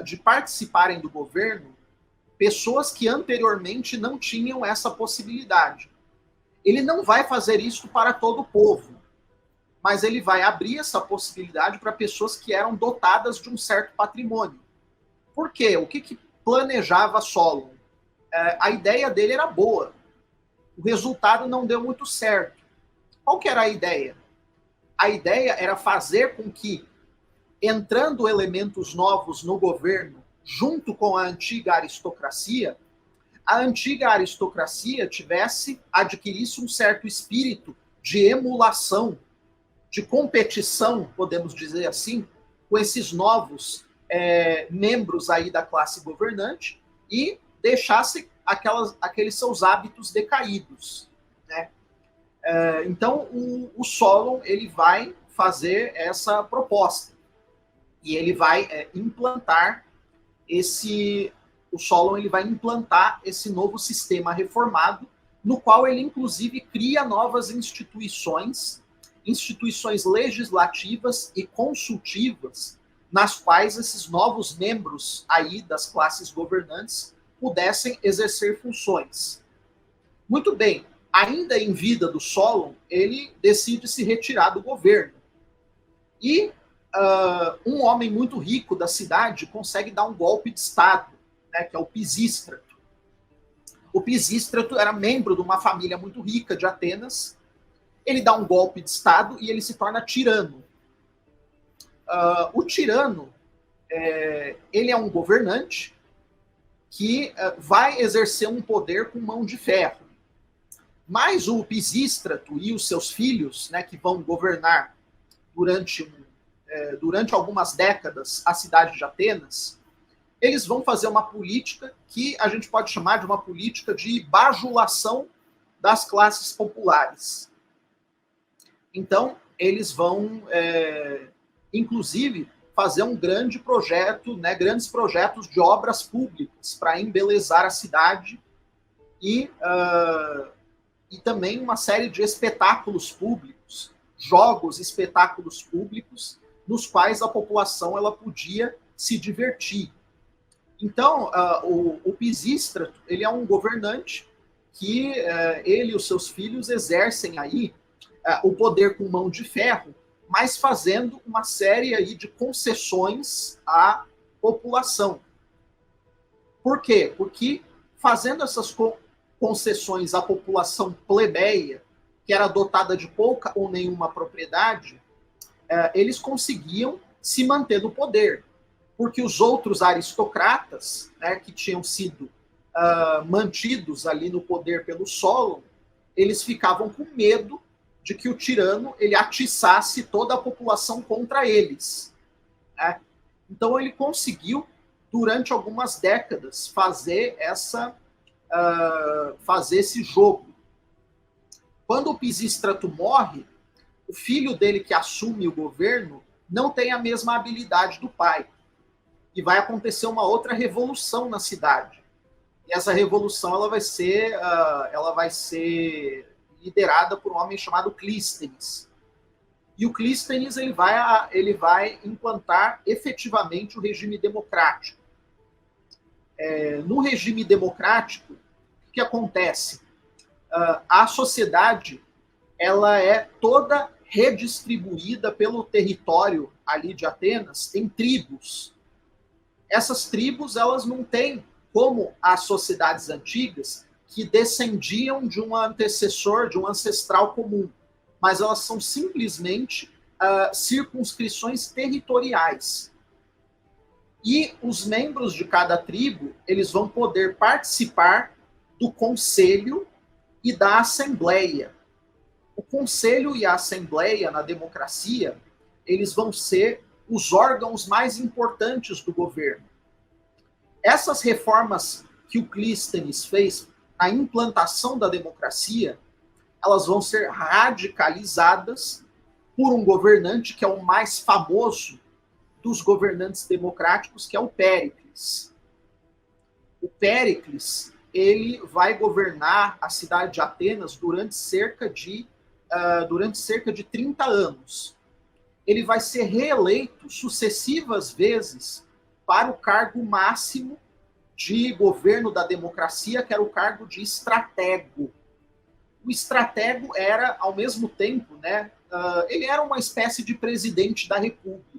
de participarem do governo pessoas que anteriormente não tinham essa possibilidade. Ele não vai fazer isso para todo o povo, mas ele vai abrir essa possibilidade para pessoas que eram dotadas de um certo patrimônio. Por quê? O que planejava Solon? A ideia dele era boa. O resultado não deu muito certo. Qual que era a ideia? A ideia era fazer com que, entrando elementos novos no governo, junto com a antiga aristocracia adquirisse um certo espírito de emulação, de competição, podemos dizer assim, com esses novos membros aí da classe governante e deixasse aqueles seus hábitos decaídos, né? Então, o Solon ele vai fazer essa proposta e ele vai implantar o Solon ele vai implantar esse novo sistema reformado, no qual ele, inclusive, cria novas instituições legislativas e consultivas, nas quais esses novos membros aí das classes governantes pudessem exercer funções. Muito bem, ainda em vida do Solon, ele decide se retirar do governo. E um homem muito rico da cidade consegue dar um golpe de Estado, né, que é o Pisístrato. O Pisístrato era membro de uma família muito rica de Atenas. Ele dá um golpe de Estado e ele se torna tirano. O tirano, ele é um governante que vai exercer um poder com mão de ferro. Mas o Pisístrato e os seus filhos, né, que vão governar durante algumas décadas a cidade de Atenas, eles vão fazer uma política que a gente pode chamar de uma política de bajulação das classes populares. Então, eles vão, inclusive, fazer um grande projeto, né, grandes projetos de obras públicas para embelezar a cidade e também uma série de espetáculos públicos jogos, espetáculos públicos, nos quais a população ela podia se divertir. Então, o Pisístrato, ele é um governante que ele e os seus filhos exercem aí o poder com mão de ferro, mas fazendo uma série aí de concessões à população. Por quê? Porque fazendo essas concessões à população plebeia, que era dotada de pouca ou nenhuma propriedade, eles conseguiam se manter no poder. Porque os outros aristocratas, né, que tinham sido mantidos ali no poder pelo Solon, eles ficavam com medo de que o tirano ele atiçasse toda a população contra eles. Né? Então ele conseguiu, durante algumas décadas, fazer esse jogo. Quando o Pisístrato morre, o filho dele que assume o governo não tem a mesma habilidade do pai. E vai acontecer uma outra revolução na cidade. E essa revolução ela vai ser liderada por um homem chamado Clístenes. E o Clístenes ele vai implantar efetivamente o regime democrático. No regime democrático, o que acontece? A sociedade ela é toda redistribuída pelo território ali de Atenas em tribos. Essas tribos elas não têm como as sociedades antigas que descendiam de um antecessor, de um ancestral comum, mas elas são simplesmente circunscrições territoriais. E os membros de cada tribo, eles vão poder participar do conselho e da assembleia. O conselho e a assembleia na democracia, eles vão ser os órgãos mais importantes do governo. Essas reformas que o Clístenes fez na implantação da democracia, elas vão ser radicalizadas por um governante que é o mais famoso dos governantes democráticos, que é o Péricles. O Péricles, ele vai governar a cidade de Atenas durante cerca de 30 anos. Ele vai ser reeleito sucessivas vezes para o cargo máximo de governo da democracia, que era o cargo de estratego. O estratego era, ao mesmo tempo, né, ele era uma espécie de presidente da República.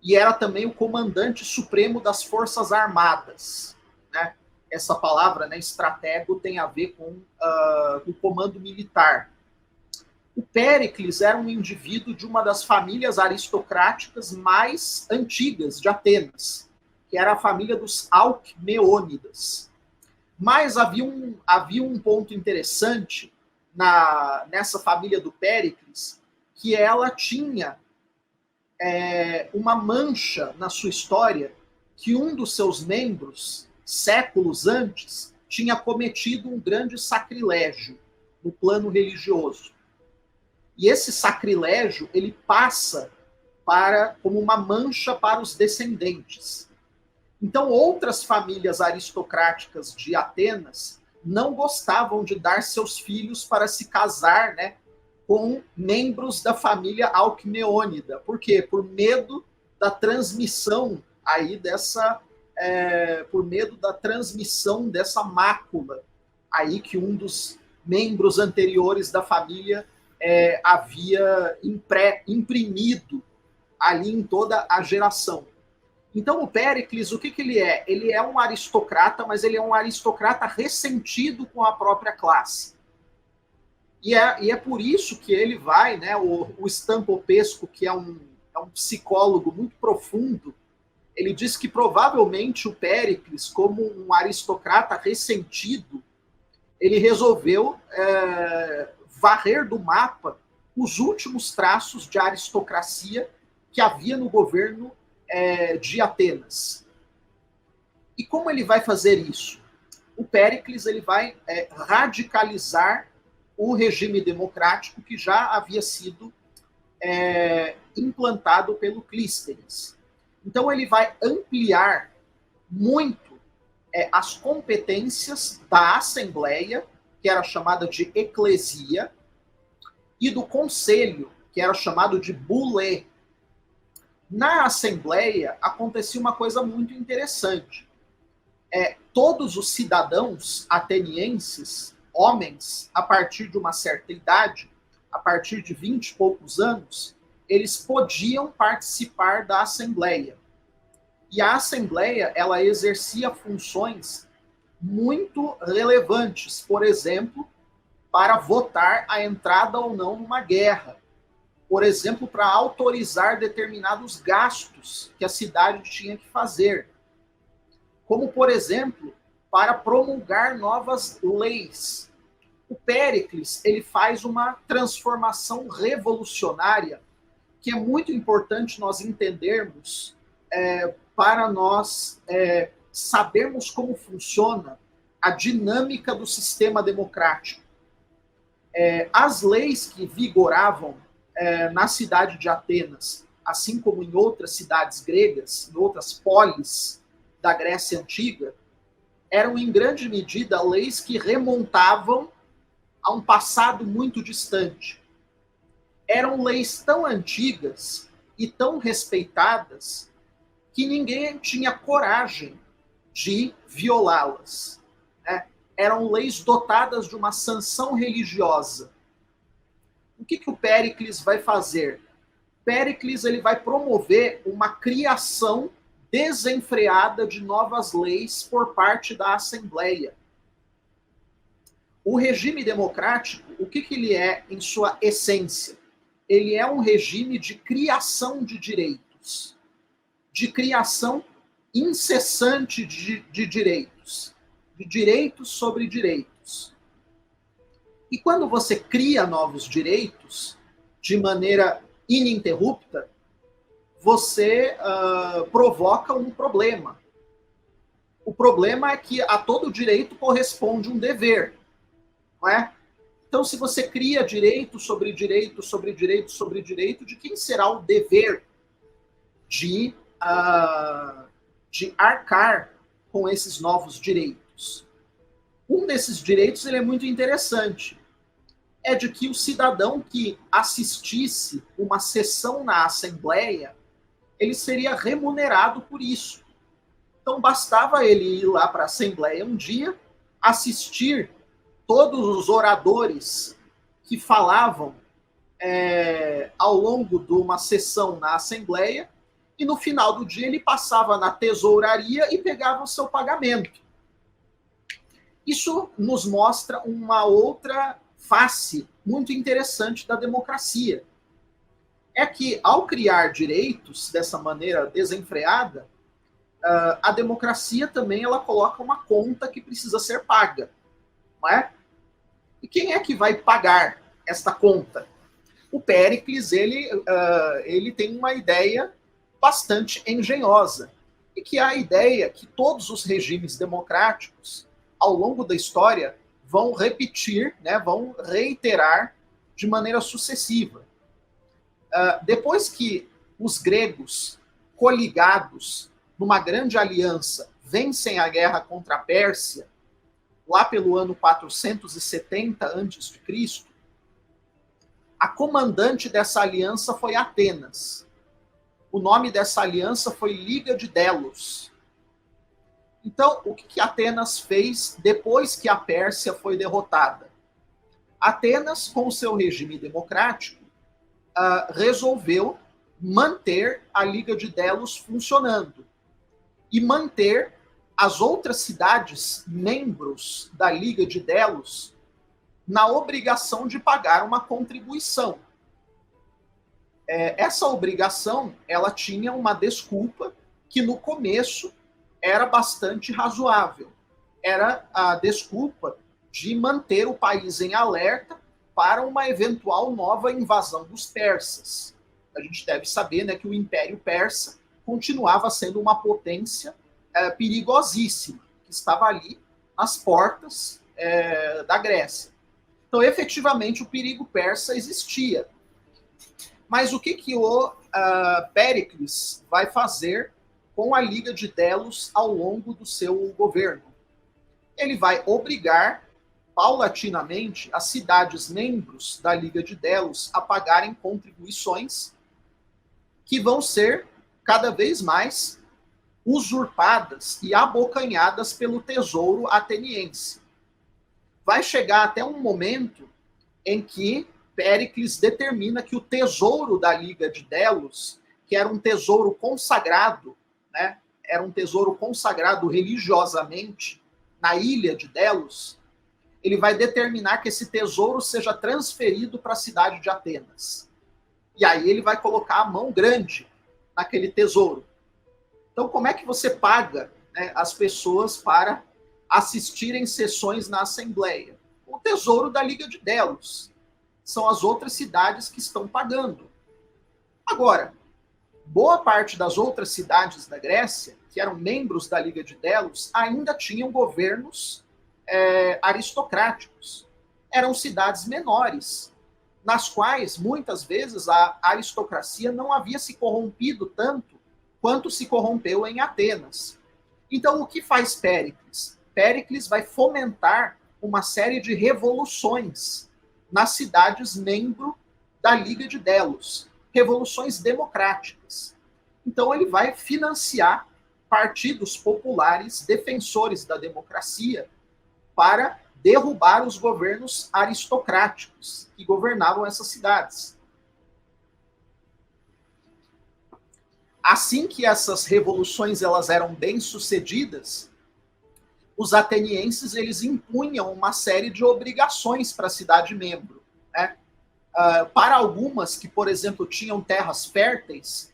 E era também o comandante supremo das Forças Armadas. Né? Essa palavra, né, estratego, tem a ver com o comando militar. O Péricles era um indivíduo de uma das famílias aristocráticas mais antigas de Atenas, que era a família dos Alcmeônidas. Mas havia um ponto interessante nessa família do Péricles, que ela tinha uma mancha na sua história, que um dos seus membros, séculos antes, tinha cometido um grande sacrilégio no plano religioso. E esse sacrilégio, ele passa como uma mancha para os descendentes. Então, outras famílias aristocráticas de Atenas não gostavam de dar seus filhos para se casar, né, com membros da família Alcmeônida. Por quê? Por medo da transmissão aí dessa mácula aí que um dos membros anteriores da família havia imprimido ali em toda a geração. Então o Péricles, o que ele é? Ele é um aristocrata, mas ele é um aristocrata ressentido com a própria classe. E é por isso que ele vai, né, o Stampopesco, que é um psicólogo muito profundo, ele diz que provavelmente o Péricles, como um aristocrata ressentido, ele resolveu varrer do mapa os últimos traços de aristocracia que havia no governo de Atenas. E como ele vai fazer isso? O Péricles ele vai radicalizar o regime democrático que já havia sido implantado pelo Clístenes. Então ele vai ampliar muito as competências da Assembleia, que era chamada de eclesia, e do conselho, que era chamado de bulê. Na Assembleia acontecia uma coisa muito interessante. Todos os cidadãos atenienses, homens, a partir de uma certa idade, a partir de 20 e poucos anos, eles podiam participar da Assembleia. E a Assembleia, ela exercia funções muito relevantes, por exemplo, para votar a entrada ou não numa guerra. Por exemplo, para autorizar determinados gastos que a cidade tinha que fazer. Como, por exemplo, para promulgar novas leis. O Péricles, ele faz uma transformação revolucionária que é muito importante nós entendermos para nós sabermos como funciona a dinâmica do sistema democrático. As leis que vigoravam na cidade de Atenas, assim como em outras cidades gregas, em outras polis da Grécia Antiga, eram em grande medida leis que remontavam a um passado muito distante. Eram leis tão antigas e tão respeitadas que ninguém tinha coragem de violá-las. Né? Eram leis dotadas de uma sanção religiosa. O que o Péricles vai fazer? Péricles ele vai promover uma criação desenfreada de novas leis por parte da Assembleia. O regime democrático, o que ele é em sua essência? Ele é um regime de criação de direitos, de criação incessante de direitos, de direitos sobre direitos. E quando você cria novos direitos de maneira ininterrupta, você provoca um problema. O problema é que a todo direito corresponde um dever, não é? Então, se você cria direito sobre direito, sobre direito, sobre direito, de quem será o dever de arcar com esses novos direitos? Um desses direitos ele é muito interessante. É de que o cidadão que assistisse uma sessão na Assembleia, ele seria remunerado por isso. Então, bastava ele ir lá para a Assembleia um dia, assistir todos os oradores que falavam ao longo de uma sessão na Assembleia, e no final do dia ele passava na tesouraria e pegava o seu pagamento. Isso nos mostra uma outra face muito interessante da democracia. É que, ao criar direitos dessa maneira desenfreada, a democracia também ela coloca uma conta que precisa ser paga. Não é? E quem é que vai pagar esta conta? O Péricles ele tem uma ideia bastante engenhosa, e que é a ideia que todos os regimes democráticos, ao longo da história, vão repetir, né, vão reiterar de maneira sucessiva. Depois que os gregos, coligados numa grande aliança, vencem a guerra contra a Pérsia, lá pelo ano 470 a.C., a comandante dessa aliança foi Atenas. O nome dessa aliança foi Liga de Delos. Então, o que Atenas fez depois que a Pérsia foi derrotada? Atenas, com o seu regime democrático, resolveu manter a Liga de Delos funcionando e manter as outras cidades membros da Liga de Delos na obrigação de pagar uma contribuição. Essa obrigação, ela tinha uma desculpa que no começo era bastante razoável. Era a desculpa de manter o país em alerta para uma eventual nova invasão dos persas. A gente deve saber, né, que o Império Persa continuava sendo uma potência perigosíssima, que estava ali nas portas da Grécia. Então, efetivamente, o perigo persa existia. Mas o que o Péricles vai fazer com a Liga de Delos ao longo do seu governo? Ele vai obrigar paulatinamente, as cidades membros da Liga de Delos a pagarem contribuições que vão ser cada vez mais usurpadas e abocanhadas pelo tesouro ateniense. Vai chegar até um momento em que Péricles determina que o tesouro da Liga de Delos, que era um tesouro consagrado, né, era um tesouro consagrado religiosamente na ilha de Delos, ele vai determinar que esse tesouro seja transferido para a cidade de Atenas. E aí ele vai colocar a mão grande naquele tesouro. Então, como é que você paga, né, as pessoas para assistirem sessões na Assembleia? O tesouro da Liga de Delos. São as outras cidades que estão pagando. Agora, boa parte das outras cidades da Grécia, que eram membros da Liga de Delos, ainda tinham governos aristocráticos. Eram cidades menores, nas quais, muitas vezes, a aristocracia não havia se corrompido tanto quanto se corrompeu em Atenas. Então, o que faz Péricles? Péricles vai fomentar uma série de revoluções nas cidades membro da Liga de Delos, revoluções democráticas. Então, ele vai financiar partidos populares defensores da democracia para derrubar os governos aristocráticos que governavam essas cidades. Assim que essas revoluções elas eram bem-sucedidas, os atenienses eles impunham uma série de obrigações para a cidade-membro, né? Para algumas que, por exemplo, tinham terras férteis,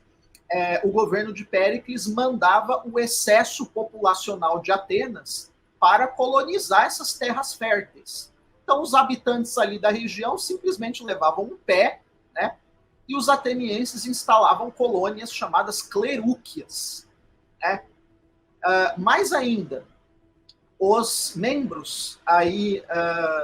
o governo de Péricles mandava o excesso populacional de Atenas para colonizar essas terras férteis. Então, os habitantes ali da região simplesmente levavam um pé, né? E os atenienses instalavam colônias chamadas clerúquias, né? Mais ainda, os membros aí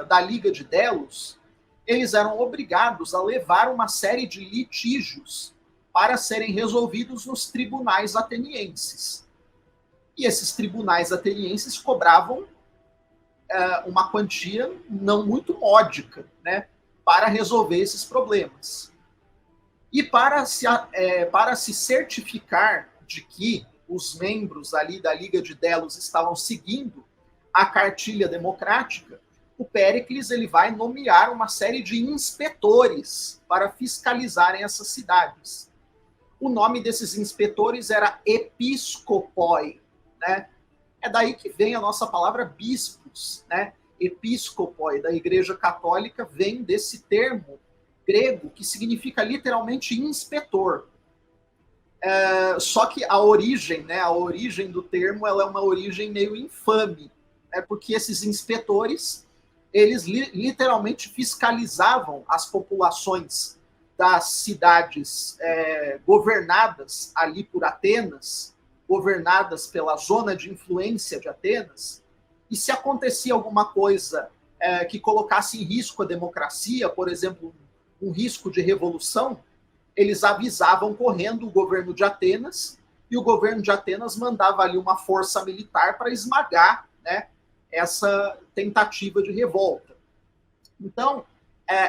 da Liga de Delos, eles eram obrigados a levar uma série de litígios para serem resolvidos nos tribunais atenienses. E esses tribunais atenienses cobravam uma quantia não muito módica, né, para resolver esses problemas. E para se certificar de que os membros ali da Liga de Delos estavam seguindo a cartilha democrática, o Péricles ele vai nomear uma série de inspetores para fiscalizarem essas cidades. O nome desses inspetores era episcopoi, né? É daí que vem a nossa palavra bispos, né? Episcopoi, da Igreja Católica, vem desse termo grego que significa literalmente inspetor. Só que a origem, né, a origem do termo, ela é uma origem meio infame, né, porque esses inspetores, eles literalmente fiscalizavam as populações das cidades governadas ali por Atenas, governadas pela zona de influência de Atenas, e se acontecia alguma coisa que colocasse em risco a democracia, por exemplo, um risco de revolução, eles avisavam correndo o governo de Atenas, e o governo de Atenas mandava ali uma força militar para esmagar, né, essa tentativa de revolta. Então,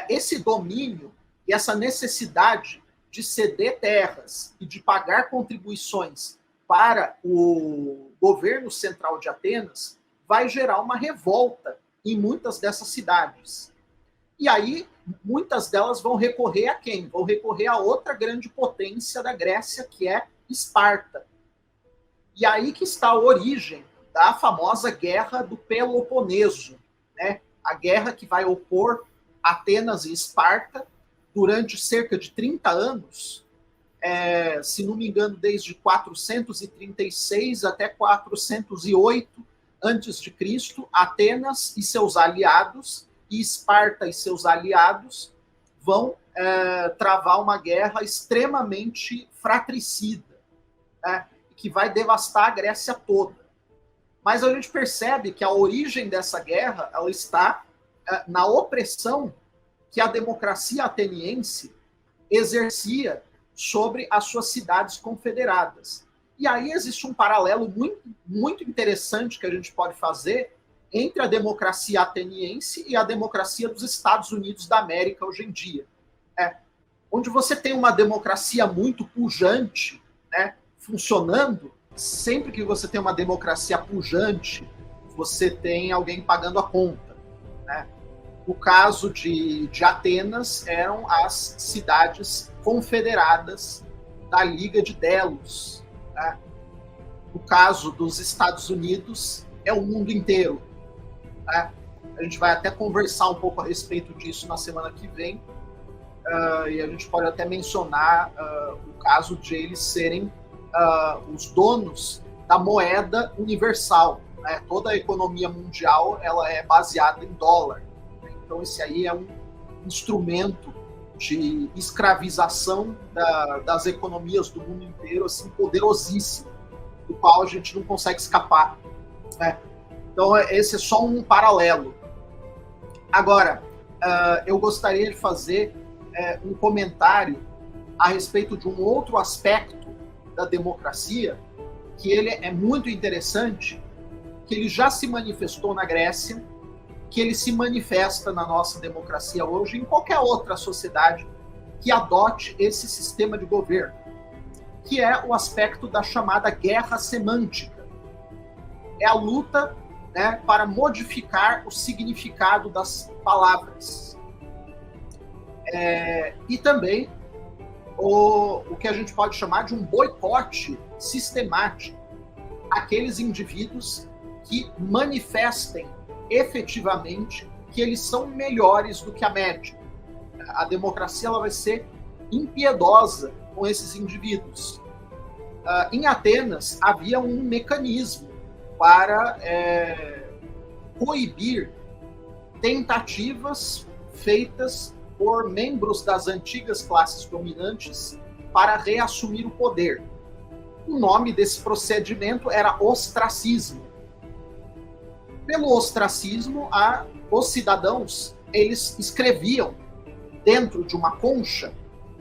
esse domínio e essa necessidade de ceder terras e de pagar contribuições para o governo central de Atenas vai gerar uma revolta em muitas dessas cidades. E aí, muitas delas vão recorrer a quem? Vão recorrer a outra grande potência da Grécia, que é Esparta. E aí que está a origem da famosa Guerra do Peloponeso, né? A guerra que vai opor Atenas e Esparta durante cerca de 30 anos, se não me engano, desde 436 até 408 a.C., Atenas e seus aliados e Esparta e seus aliados vão travar uma guerra extremamente fratricida, né, que vai devastar a Grécia toda. Mas a gente percebe que a origem dessa guerra ela está na opressão que a democracia ateniense exercia sobre as suas cidades confederadas. E aí existe um paralelo muito, muito interessante que a gente pode fazer entre a democracia ateniense e a democracia dos Estados Unidos da América hoje em dia. Onde você tem uma democracia muito pujante, né, funcionando, sempre que você tem uma democracia pujante, você tem alguém pagando a conta. Né? No caso de Atenas, eram as cidades confederadas da Liga de Delos. Né? No caso dos Estados Unidos, é o mundo inteiro. Né? A gente vai até conversar um pouco a respeito disso na semana que vem, e a gente pode até mencionar o caso de eles serem os donos da moeda universal. Né? Toda a economia mundial ela é baseada em dólar. Então esse aí é um instrumento de escravização das economias do mundo inteiro, assim, poderosíssimo, do qual a gente não consegue escapar. Né? Então esse é só um paralelo. Agora, eu gostaria de fazer um comentário a respeito de um outro aspecto da democracia, que ele é muito interessante, que ele já se manifestou na Grécia, que ele se manifesta na nossa democracia hoje, em qualquer outra sociedade que adote esse sistema de governo, que é o aspecto da chamada guerra semântica. É a luta, né, para modificar o significado das palavras. E também o que a gente pode chamar de um boicote sistemático àqueles indivíduos que manifestem efetivamente que eles são melhores do que a média. A democracia ela vai ser impiedosa com esses indivíduos. Em Atenas, havia um mecanismo para coibir tentativas feitas por membros das antigas classes dominantes para reassumir o poder. O nome desse procedimento era ostracismo. Pelo ostracismo, os cidadãos eles escreviam dentro de uma concha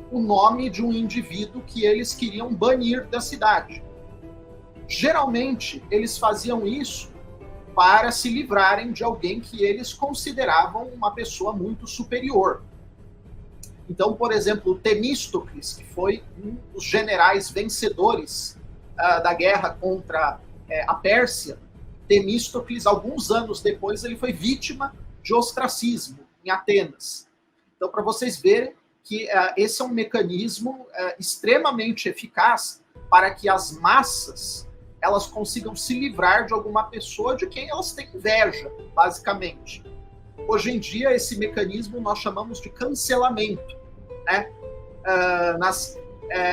o nome de um indivíduo que eles queriam banir da cidade. Geralmente, eles faziam isso para se livrarem de alguém que eles consideravam uma pessoa muito superior. Então, por exemplo, Temístocles, que foi um dos generais vencedores da guerra contra a Pérsia, Temístocles, alguns anos depois, ele foi vítima de ostracismo em Atenas. Então, para vocês verem que esse é um mecanismo extremamente eficaz para que as massas elas consigam se livrar de alguma pessoa de quem elas têm inveja, basicamente. Hoje em dia, esse mecanismo nós chamamos de cancelamento. Né?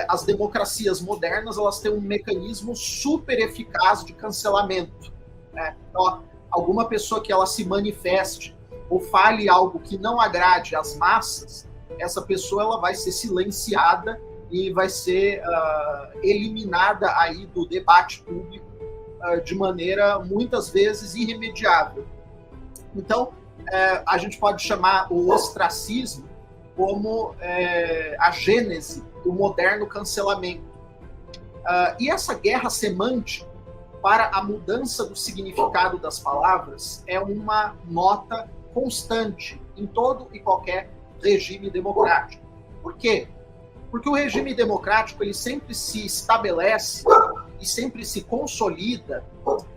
As democracias modernas elas têm um mecanismo super eficaz de cancelamento. Né? Então, alguma pessoa que ela se manifeste ou fale algo que não agrade às massas, essa pessoa ela vai ser silenciada e vai ser eliminada aí do debate público de maneira, muitas vezes, irremediável. Então, a gente pode chamar o ostracismo como a gênese do moderno cancelamento. E essa guerra semântica para a mudança do significado das palavras é uma nota constante em todo e qualquer regime democrático. Por quê? Porque o regime democrático ele sempre se estabelece e sempre se consolida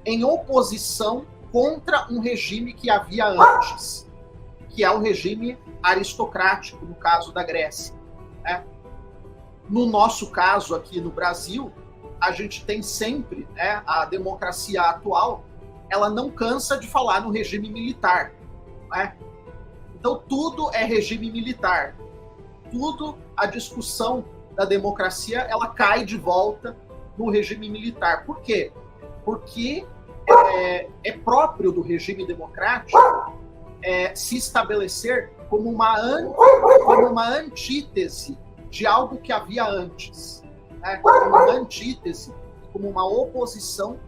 em oposição contra um regime que havia antes, que é o regime aristocrático, no caso da Grécia. Né? No nosso caso aqui no Brasil, a gente tem sempre, né, a democracia atual, ela não cansa de falar no regime militar. Né? Então tudo é regime militar. Tudo, a discussão da democracia, ela cai de volta no regime militar. Por quê? Porque é próprio do regime democrático se estabelecer como uma antítese de algo que havia antes. Né? Como uma antítese, como uma oposição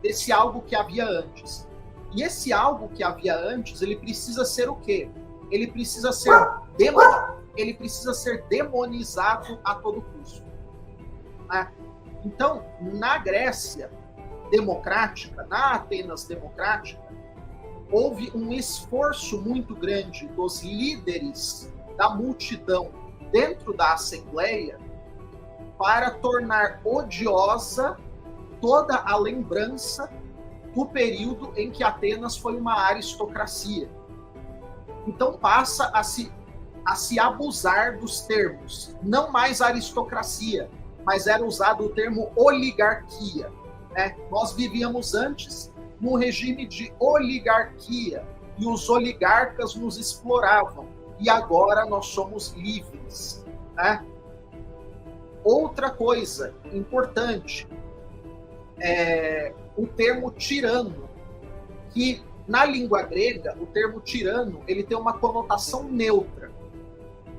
desse algo que havia antes. E esse algo que havia antes, ele precisa ser o quê? Ele precisa ser demonizado a todo custo. Né? Então, na Grécia democrática, na Atenas democrática, houve um esforço muito grande dos líderes da multidão dentro da Assembleia para tornar odiosa toda a lembrança do período em que Atenas foi uma aristocracia. Então passa a se abusar dos termos, não mais aristocracia, mas era usado o termo oligarquia. Né? Nós vivíamos antes num regime de oligarquia, e os oligarcas nos exploravam, e agora nós somos livres. Né? Outra coisa importante é o termo tirano, que na língua grega, o termo tirano ele tem uma conotação neutra,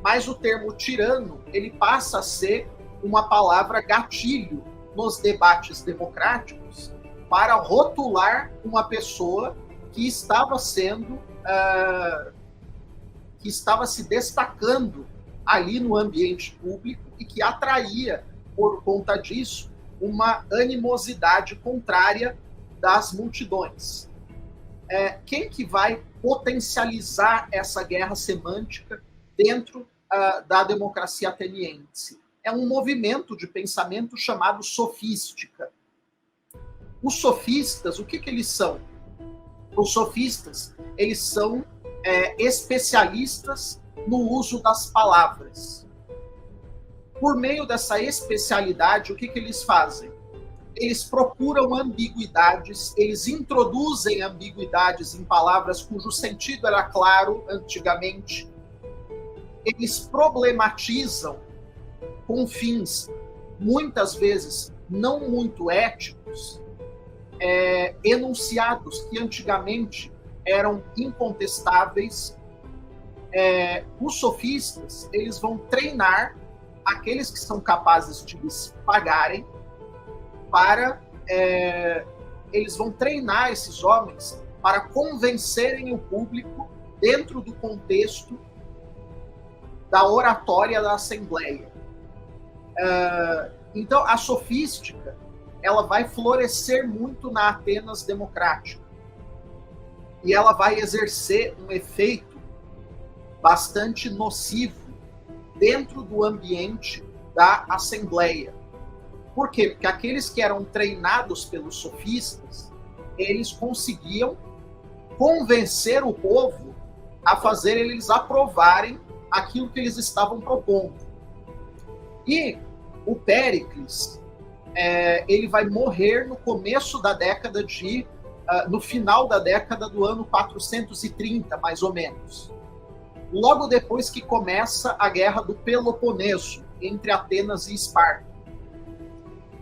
mas o termo tirano ele passa a ser uma palavra gatilho nos debates democráticos para rotular uma pessoa que estava que estava se destacando ali no ambiente público e que atraía, por conta disso, uma animosidade contrária das multidões. Quem que vai potencializar essa guerra semântica dentro da democracia ateniense? É um movimento de pensamento chamado sofística. Os sofistas, o que eles são? Os sofistas, eles são especialistas no uso das palavras. Por meio dessa especialidade, o que eles fazem? Eles procuram ambiguidades, eles introduzem ambiguidades em palavras cujo sentido era claro antigamente. Eles problematizam com fins, muitas vezes, não muito éticos, enunciados que antigamente eram incontestáveis. Os sofistas, eles vão treinar aqueles que são capazes de lhes pagarem eles vão treinar esses homens para convencerem o público dentro do contexto da oratória da Assembleia. Então, a sofística ela vai florescer muito na Atenas democrática e ela vai exercer um efeito bastante nocivo dentro do ambiente da Assembleia. Por quê? Porque aqueles que eram treinados pelos sofistas, eles conseguiam convencer o povo a fazer eles aprovarem aquilo que eles estavam propondo. E o Péricles, ele vai morrer no começo da década no final da década do ano 430, mais ou menos. Logo depois que começa a Guerra do Peloponeso, entre Atenas e Esparta.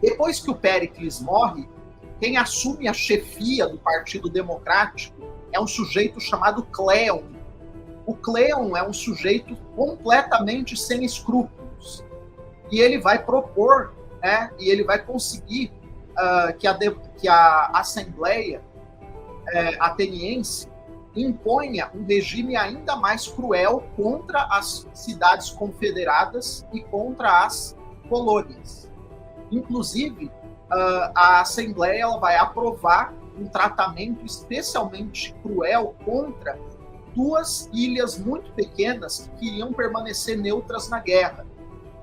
Depois que o Péricles morre, quem assume a chefia do Partido Democrático é um sujeito chamado Cleon. O Cleon é um sujeito completamente sem escrúpulos. E ele vai propor, e ele vai conseguir que a Assembleia ateniense imponha um regime ainda mais cruel contra as cidades confederadas e contra as colônias. Inclusive, a Assembleia ela vai aprovar um tratamento especialmente cruel contra duas ilhas muito pequenas que queriam permanecer neutras na guerra,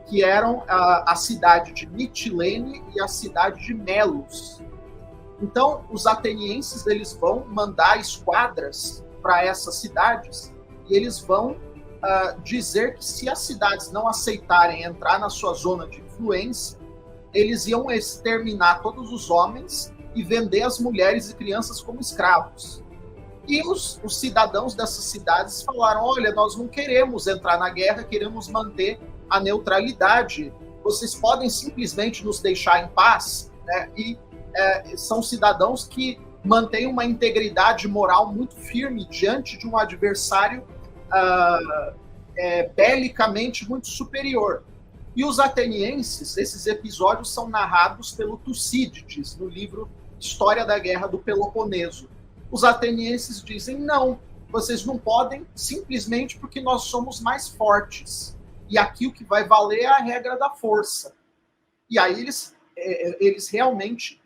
que eram a cidade de Mitilene e a cidade de Melos. Então, os atenienses eles vão mandar esquadras para essas cidades e eles vão dizer que se as cidades não aceitarem entrar na sua zona de influência, eles iam exterminar todos os homens e vender as mulheres e crianças como escravos. E os cidadãos dessas cidades falaram, olha, nós não queremos entrar na guerra, queremos manter a neutralidade, vocês podem simplesmente nos deixar em paz, né? E são cidadãos que mantêm uma integridade moral muito firme diante de um adversário belicamente muito superior. E os atenienses, esses episódios são narrados pelo Tucídides, no livro História da Guerra do Peloponeso. Os atenienses dizem, não, vocês não podem simplesmente porque nós somos mais fortes. E aqui o que vai valer é a regra da força. E aí eles realmente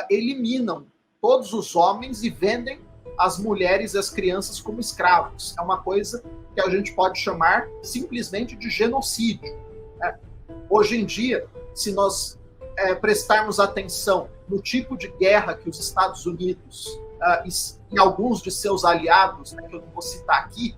eliminam todos os homens e vendem as mulheres e as crianças como escravos. É uma coisa que a gente pode chamar simplesmente de genocídio. Né? Hoje em dia, se nós prestarmos atenção no tipo de guerra que os Estados Unidos e alguns de seus aliados, né, que eu não vou citar aqui,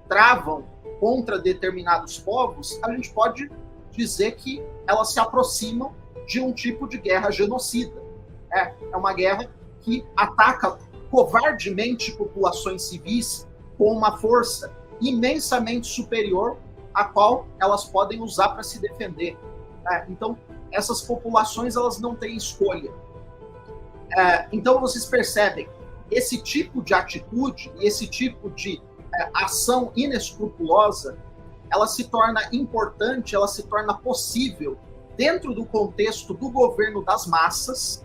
travam contra determinados povos, a gente pode dizer que elas se aproximam de um tipo de guerra genocida. É uma guerra que ataca covardemente populações civis com uma força imensamente superior à qual elas podem usar para se defender. Então, essas populações elas não têm escolha. Então, vocês percebem, esse tipo de atitude e esse tipo de ação inescrupulosa, ela se torna importante, ela se torna possível dentro do contexto do governo das massas,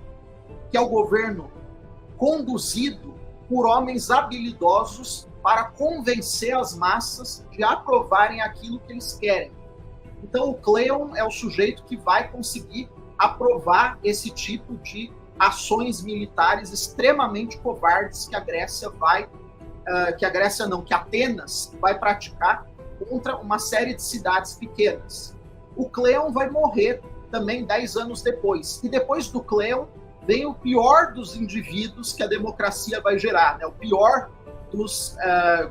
que é o governo conduzido por homens habilidosos para convencer as massas de aprovarem aquilo que eles querem. Então, o Cleon é o sujeito que vai conseguir aprovar esse tipo de ações militares extremamente covardes que que Atenas vai praticar contra uma série de cidades pequenas. O Cleon vai morrer também 10 anos depois. E depois do Cleon vem o pior dos indivíduos que a democracia vai gerar, né? O pior dos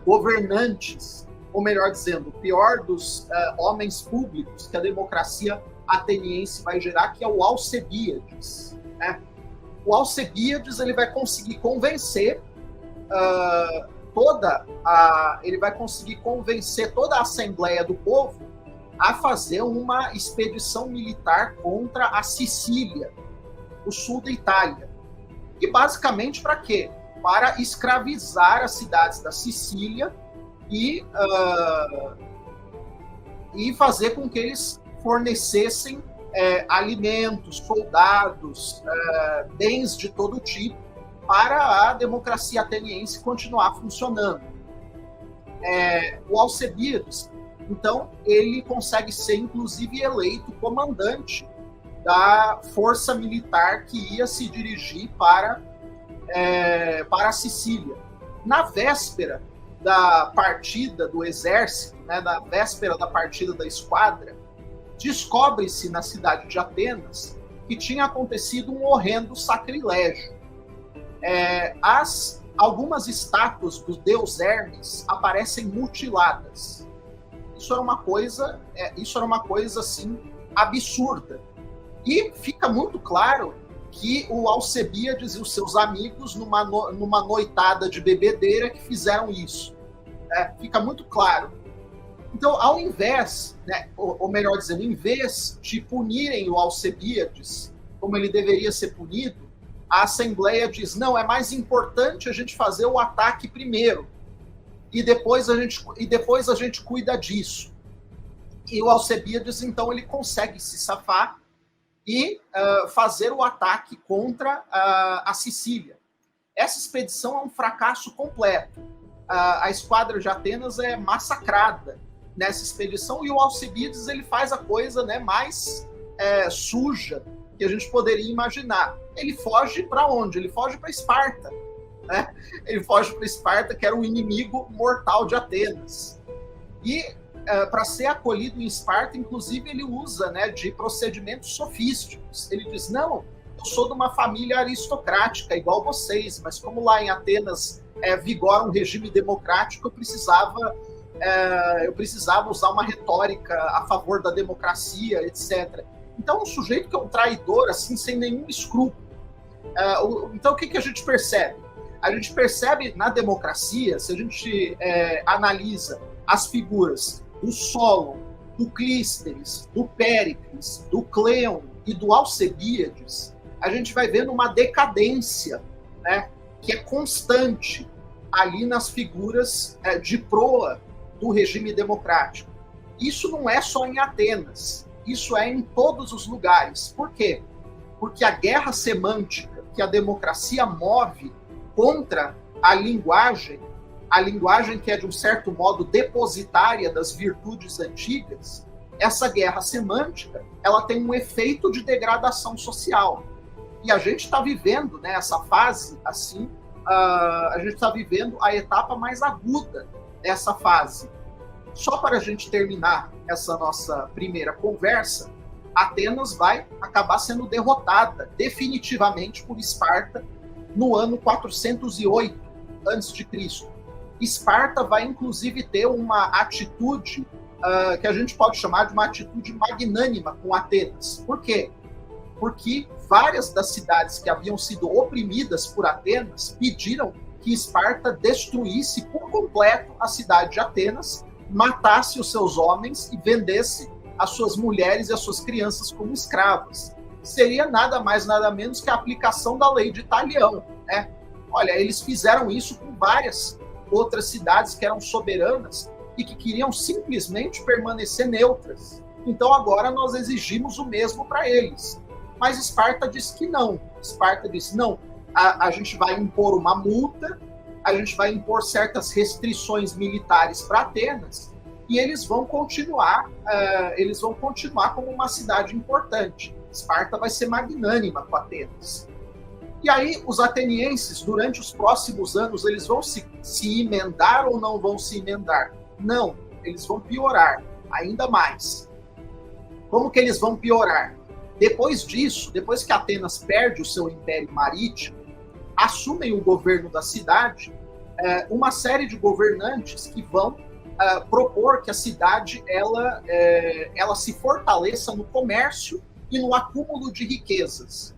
governantes, ou melhor dizendo, o pior dos homens públicos que a democracia ateniense vai gerar, que é o Alcebíades. Né? O Alcebíades ele vai conseguir convencer toda a Assembleia do Povo a fazer uma expedição militar contra a Sicília, o sul da Itália. E basicamente para quê? Para escravizar as cidades da Sicília e fazer com que eles fornecessem alimentos, soldados, bens de todo tipo para a democracia ateniense continuar funcionando. O Alcebíades, então, ele consegue ser, inclusive, eleito comandante da força militar que ia se dirigir para a Sicília. Na véspera da partida do exército, né, na véspera da partida da esquadra, descobre-se na cidade de Atenas que tinha acontecido um horrendo sacrilégio. Algumas estátuas do deus Hermes aparecem mutiladas. Isso era uma coisa assim absurda. E fica muito claro que o Alcebíades e os seus amigos, numa noitada de bebedeira, que fizeram isso. Fica muito claro. Então, ao invés, né, ou melhor dizendo, em vez de punirem o Alcebíades como ele deveria ser punido, a Assembleia diz, não, é mais importante a gente fazer o ataque primeiro, e depois a gente cuida disso. E o Alcebíades, então, ele consegue se safar e fazer o ataque contra a Sicília. Essa expedição é um fracasso completo. A esquadra de Atenas é massacrada nessa expedição, e o Alcebíades ele faz a coisa, né, mais suja que a gente poderia imaginar. Ele foge para onde? Ele foge para Esparta. Né? Ele foge para Esparta, que era o inimigo mortal de Atenas. E para ser acolhido em Esparta, inclusive, ele usa, né, de procedimentos sofísticos. Ele diz, não, eu sou de uma família aristocrática, igual vocês, mas como lá em Atenas vigora um regime democrático, eu precisava usar uma retórica a favor da democracia, etc. Então, um sujeito que é um traidor, assim, sem nenhum escrúpulo. Então, o que a gente percebe? A gente percebe na democracia, se a gente analisa as figuras do Solon, do Clístenes, do Péricles, do Cleon e do Alcebíades, a gente vai vendo uma decadência, né, que é constante ali nas figuras de proa do regime democrático. Isso não é só em Atenas, isso é em todos os lugares. Por quê? Porque a guerra semântica que a democracia move contra a linguagem que é, de um certo modo, depositária das virtudes antigas, essa guerra semântica, ela tem um efeito de degradação social. E a gente está vivendo, né, essa fase, assim, a gente está vivendo a etapa mais aguda dessa fase. Só para a gente terminar essa nossa primeira conversa, Atenas vai acabar sendo derrotada definitivamente por Esparta no ano 408 a.C. Esparta vai, inclusive, ter uma atitude que a gente pode chamar de uma atitude magnânima com Atenas. Por quê? Porque várias das cidades que haviam sido oprimidas por Atenas pediram que Esparta destruísse por completo a cidade de Atenas, matasse os seus homens e vendesse as suas mulheres e as suas crianças como escravas. Seria nada mais, nada menos que a aplicação da lei de Talião, né? Olha, eles fizeram isso com várias outras cidades que eram soberanas e que queriam simplesmente permanecer neutras. Então agora nós exigimos o mesmo para eles. Mas Esparta disse que não. Esparta disse, não, a gente vai impor uma multa, a gente vai impor certas restrições militares para Atenas, e eles vão continuar como uma cidade importante. Esparta vai ser magnânima com Atenas. E aí, os atenienses, durante os próximos anos, eles vão se emendar ou não vão se emendar? Não, eles vão piorar ainda mais. Como que eles vão piorar? Depois disso, depois que Atenas perde o seu império marítimo, assumem o governo da cidade uma série de governantes que vão propor que a cidade ela se fortaleça no comércio e no acúmulo de riquezas.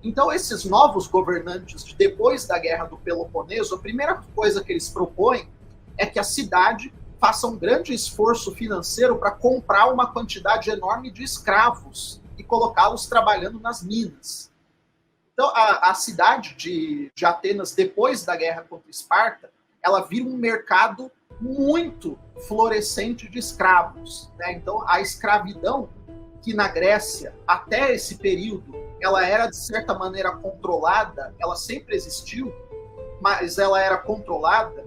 Então, esses novos governantes, depois da Guerra do Peloponeso, a primeira coisa que eles propõem é que a cidade faça um grande esforço financeiro para comprar uma quantidade enorme de escravos e colocá-los trabalhando nas minas. Então, a cidade de Atenas, depois da guerra contra Esparta, ela vira um mercado muito florescente de escravos, né? Então, a escravidão, que na Grécia, até esse período, ela era, de certa maneira, controlada, ela sempre existiu, mas ela era controlada.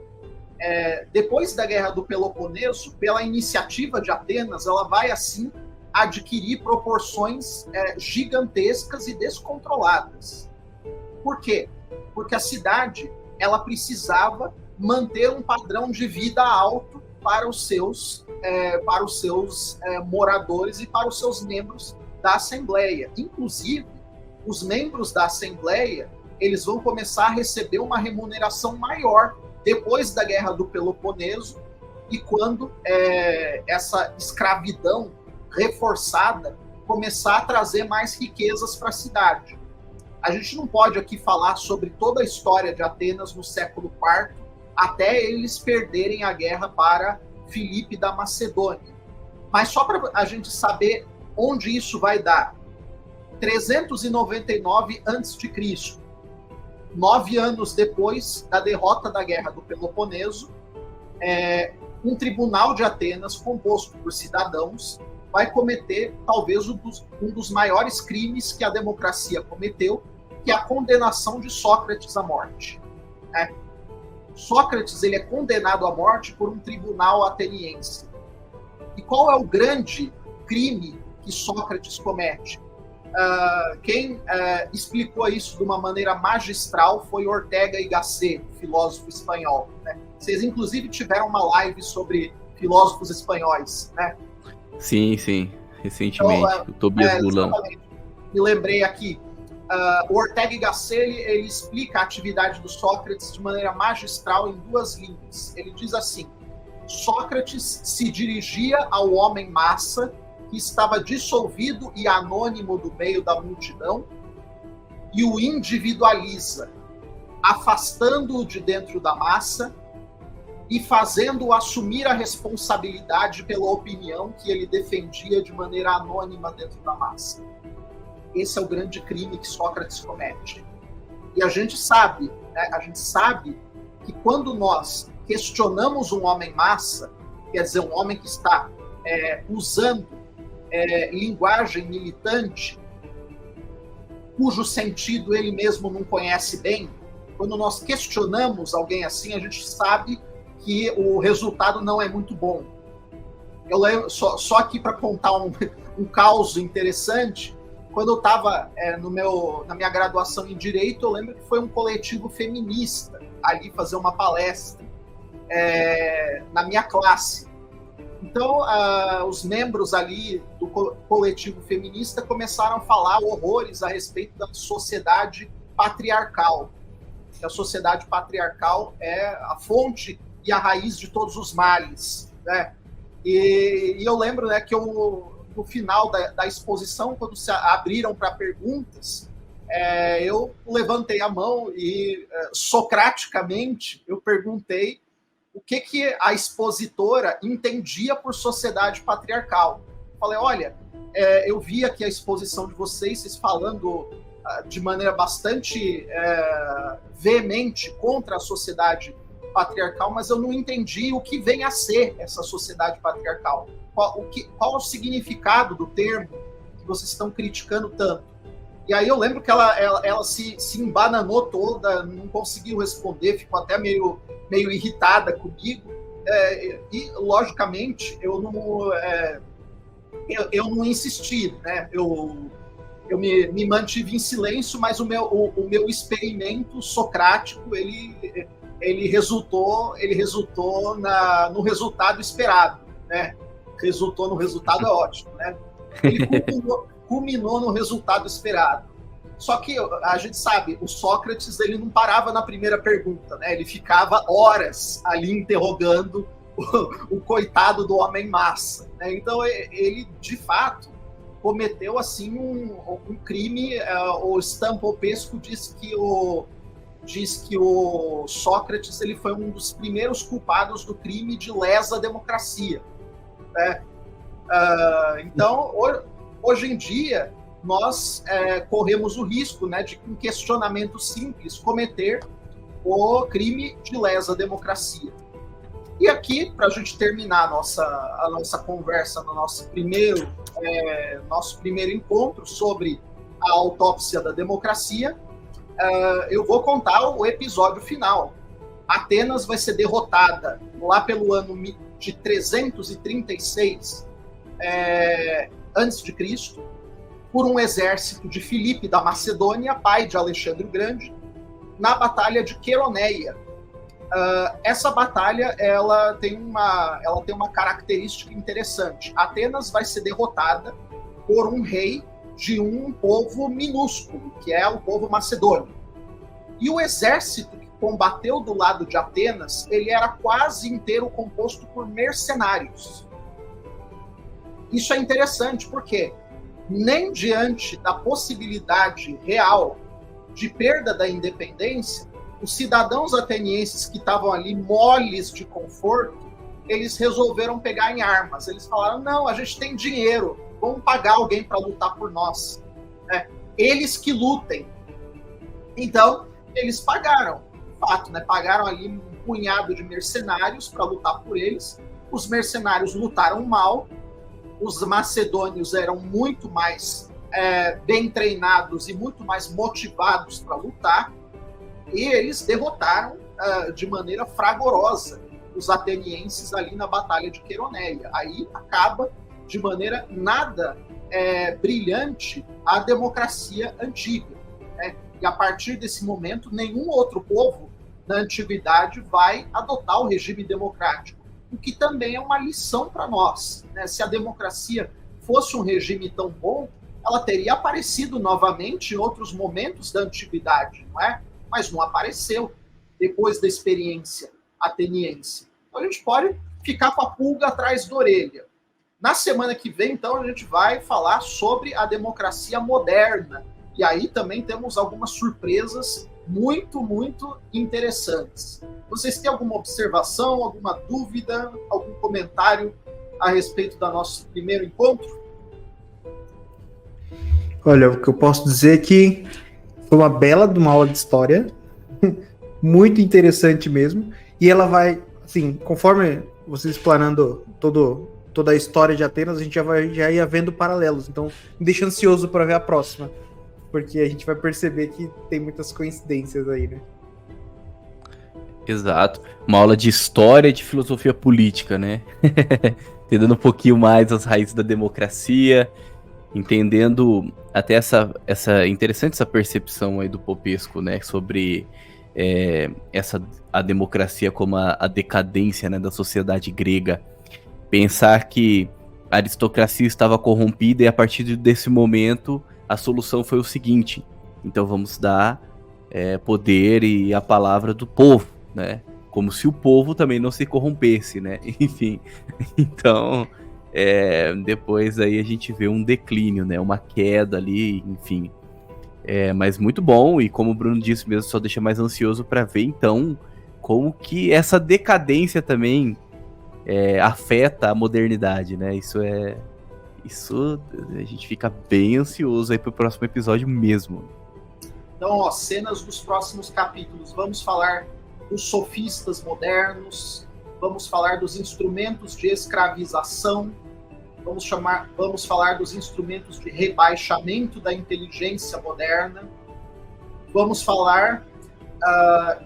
Depois da Guerra do Peloponeso, pela iniciativa de Atenas, ela vai, assim, adquirir proporções gigantescas e descontroladas. Por quê? Porque a cidade ela precisava manter um padrão de vida alto para os seus moradores e para os seus membros da Assembleia. Inclusive, os membros da Assembleia eles vão começar a receber uma remuneração maior depois da Guerra do Peloponeso e quando essa escravidão reforçada começar a trazer mais riquezas para a cidade. A gente não pode aqui falar sobre toda a história de Atenas no século IV, até eles perderem a guerra para Filipe da Macedônia. Mas só para a gente saber onde isso vai dar. 399 a.C., 9 anos depois da derrota da Guerra do Peloponeso, um tribunal de Atenas, composto por cidadãos, vai cometer talvez um dos maiores crimes que a democracia cometeu, que é a condenação de Sócrates à morte. Sócrates ele é condenado à morte por um tribunal ateniense. E qual é o grande crime que Sócrates comete? Quem explicou isso de uma maneira magistral foi Ortega y Gasset, filósofo espanhol, né? Vocês, inclusive, tiveram uma live sobre filósofos espanhóis, né? Sim, recentemente, então, o Tobias Bulão. Me lembrei aqui, o Ortega y Gasset, ele explica a atividade do Sócrates de maneira magistral em 2 linhas. Ele diz assim: Sócrates se dirigia ao homem massa que estava dissolvido e anônimo do meio da multidão e o individualiza, afastando-o de dentro da massa e fazendo-o assumir a responsabilidade pela opinião que ele defendia de maneira anônima dentro da massa. Esse é o grande crime que Sócrates comete. E a gente sabe, né, que quando nós questionamos um homem massa, quer dizer, um homem que está usando linguagem militante, cujo sentido ele mesmo não conhece bem, quando nós questionamos alguém assim, a gente sabe que o resultado não é muito bom. Eu lembro, só aqui para contar um caos interessante, quando eu estava na minha graduação em Direito, eu lembro que foi um coletivo feminista ali fazer uma palestra na minha classe. Então, os membros ali do coletivo feminista começaram a falar horrores a respeito da sociedade patriarcal. A sociedade patriarcal é a fonte e a raiz de todos os males, né? E eu lembro, né, que no final da exposição, quando se abriram para perguntas, eu levantei a mão e, socraticamente, eu perguntei o que a expositora entendia por sociedade patriarcal. Falei, olha, eu vi aqui a exposição de vocês falando de maneira bastante veemente contra a sociedade patriarcal, mas eu não entendi o que vem a ser essa sociedade patriarcal. Qual o significado do termo que vocês estão criticando tanto? E aí eu lembro que ela se embananou toda, não conseguiu responder, ficou até meio irritada comigo. E, logicamente, eu não insisti, né? Eu me mantive em silêncio, mas o meu experimento socrático, ele resultou no resultado esperado, né? Resultou no resultado ótimo, né? Ele culminou no resultado esperado. Só que a gente sabe, o Sócrates, ele não parava na primeira pergunta, né? Ele ficava horas ali interrogando o coitado do homem massa, né? Então ele de fato cometeu assim um crime. O Stampo Pesco diz que o Sócrates ele foi um dos primeiros culpados do crime de lesa democracia, né? Então, hoje em dia, nós corremos o risco, né, de, com questionamento simples, cometer o crime de lesa democracia. E aqui, para a gente terminar a nossa conversa no nosso primeiro encontro sobre a autópsia da democracia, eu vou contar o episódio final. Atenas vai ser derrotada lá pelo ano de 336 antes de Cristo, por um exército de Filipe da Macedônia, pai de Alexandre o Grande, na Batalha de Queroneia. Essa batalha ela tem uma característica interessante. Atenas vai ser derrotada por um rei de um povo minúsculo, que é o povo macedônio. E o exército que combateu do lado de Atenas, ele era quase inteiro composto por mercenários. Isso é interessante porque nem diante da possibilidade real de perda da independência, os cidadãos atenienses que estavam ali moles de conforto, eles resolveram pegar em armas. Eles falaram, não, a gente tem dinheiro, vamos pagar alguém para lutar por nós. Eles que lutem. Então, eles pagaram. Fato, né? Pagaram ali um punhado de mercenários para lutar por eles. Os mercenários lutaram mal. Os macedônios eram muito mais bem treinados e muito mais motivados para lutar, e eles derrotaram de maneira fragorosa os atenienses ali na Batalha de Queroneia. Aí acaba de maneira nada brilhante a democracia antiga, né? E a partir desse momento, nenhum outro povo na antiguidade vai adotar o regime democrático, o que também é uma lição para nós, né? Se a democracia fosse um regime tão bom, ela teria aparecido novamente em outros momentos da antiguidade, não é? Mas não apareceu depois da experiência ateniense. Então a gente pode ficar com a pulga atrás da orelha. Na semana que vem, então, a gente vai falar sobre a democracia moderna. E aí também temos algumas surpresas muito, muito interessantes. Vocês têm alguma observação, alguma dúvida, algum comentário a respeito do nosso primeiro encontro? Olha, o que eu posso dizer é que foi uma bela de uma aula de história, muito interessante mesmo, e ela vai, assim, conforme vocês explanando toda a história de Atenas, a gente já ia vendo paralelos, então me deixa ansioso para ver a próxima, porque a gente vai perceber que tem muitas coincidências aí, né? Exato. Uma aula de história e de filosofia política, né? Entendendo um pouquinho mais as raízes da democracia entendendo até essa interessante essa percepção aí do Popesco, né, sobre a democracia como a decadência, né, da sociedade grega. Pensar que a aristocracia estava corrompida e a partir desse momento a solução foi o seguinte: então vamos dar poder e a palavra do povo, né? Como se o povo também não se corrompesse, né? Enfim, então depois aí a gente vê um declínio, né? Uma queda ali, enfim. Mas muito bom, e como o Bruno disse mesmo, só deixa mais ansioso para ver então como que essa decadência também afeta a modernidade, né? Isso a gente fica bem ansioso aí pro próximo episódio mesmo. Então, cenas dos próximos capítulos. Vamos falar dos sofistas modernos, vamos falar dos instrumentos de escravização, vamos falar dos instrumentos de rebaixamento da inteligência moderna, vamos falar,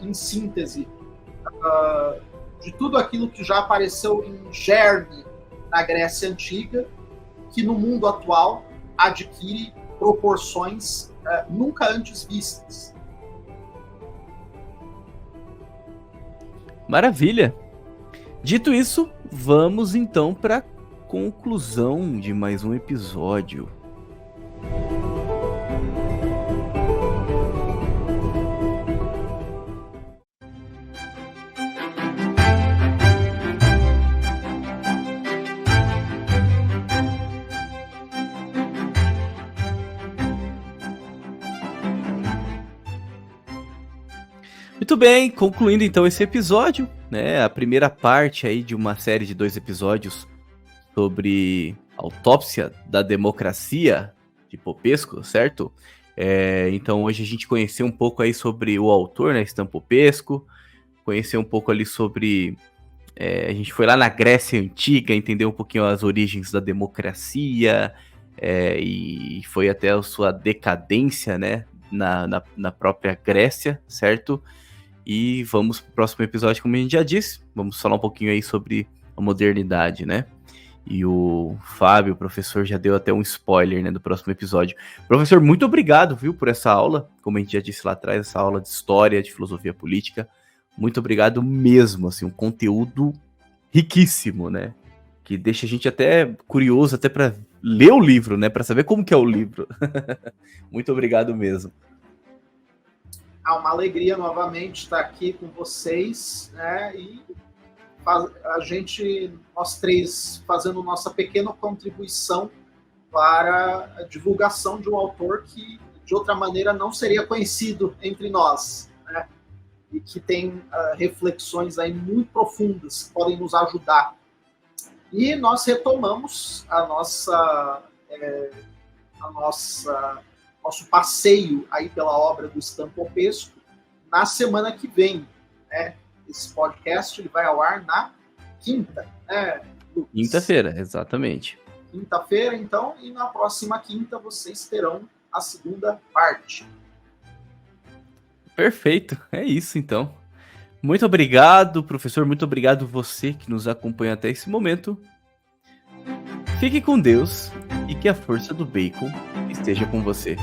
em síntese, de tudo aquilo que já apareceu em germe na Grécia Antiga, que no mundo atual adquire proporções nunca antes vistas. Maravilha! Dito isso, vamos então para a conclusão de mais um episódio. Muito bem, concluindo então esse episódio, né, a primeira parte aí de uma série de 2 episódios sobre autópsia da democracia de Popesco, certo? Então hoje a gente conheceu um pouco aí sobre o autor, né, Stan Popesco, conheceu um pouco ali sobre... a gente foi lá na Grécia Antiga, entendeu um pouquinho as origens da democracia, e foi até a sua decadência, né, na própria Grécia, certo? E vamos pro próximo episódio, como a gente já disse, vamos falar um pouquinho aí sobre a modernidade, né? E o Fábio, o professor, já deu até um spoiler, né, do próximo episódio. Professor, muito obrigado, viu, por essa aula, como a gente já disse lá atrás, essa aula de história, de filosofia política. Muito obrigado mesmo, assim, um conteúdo riquíssimo, né? Que deixa a gente até curioso, até para ler o livro, né, para saber como que é o livro. Muito obrigado mesmo. Uma alegria novamente estar aqui com vocês, né? E nós três, fazendo nossa pequena contribuição para a divulgação de um autor que, de outra maneira, não seria conhecido entre nós, né? E que tem reflexões aí muito profundas que podem nos ajudar. E nós retomamos nosso passeio aí pela obra do Stan Popesco na semana que vem, né? Esse podcast ele vai ao ar na quinta, né, Lucas? Quinta-feira, exatamente. Quinta-feira, então, e na próxima quinta vocês terão a segunda parte. Perfeito, é isso então. Muito obrigado, professor, muito obrigado você que nos acompanha até esse momento. Fique com Deus e que a força do bacon esteja com você.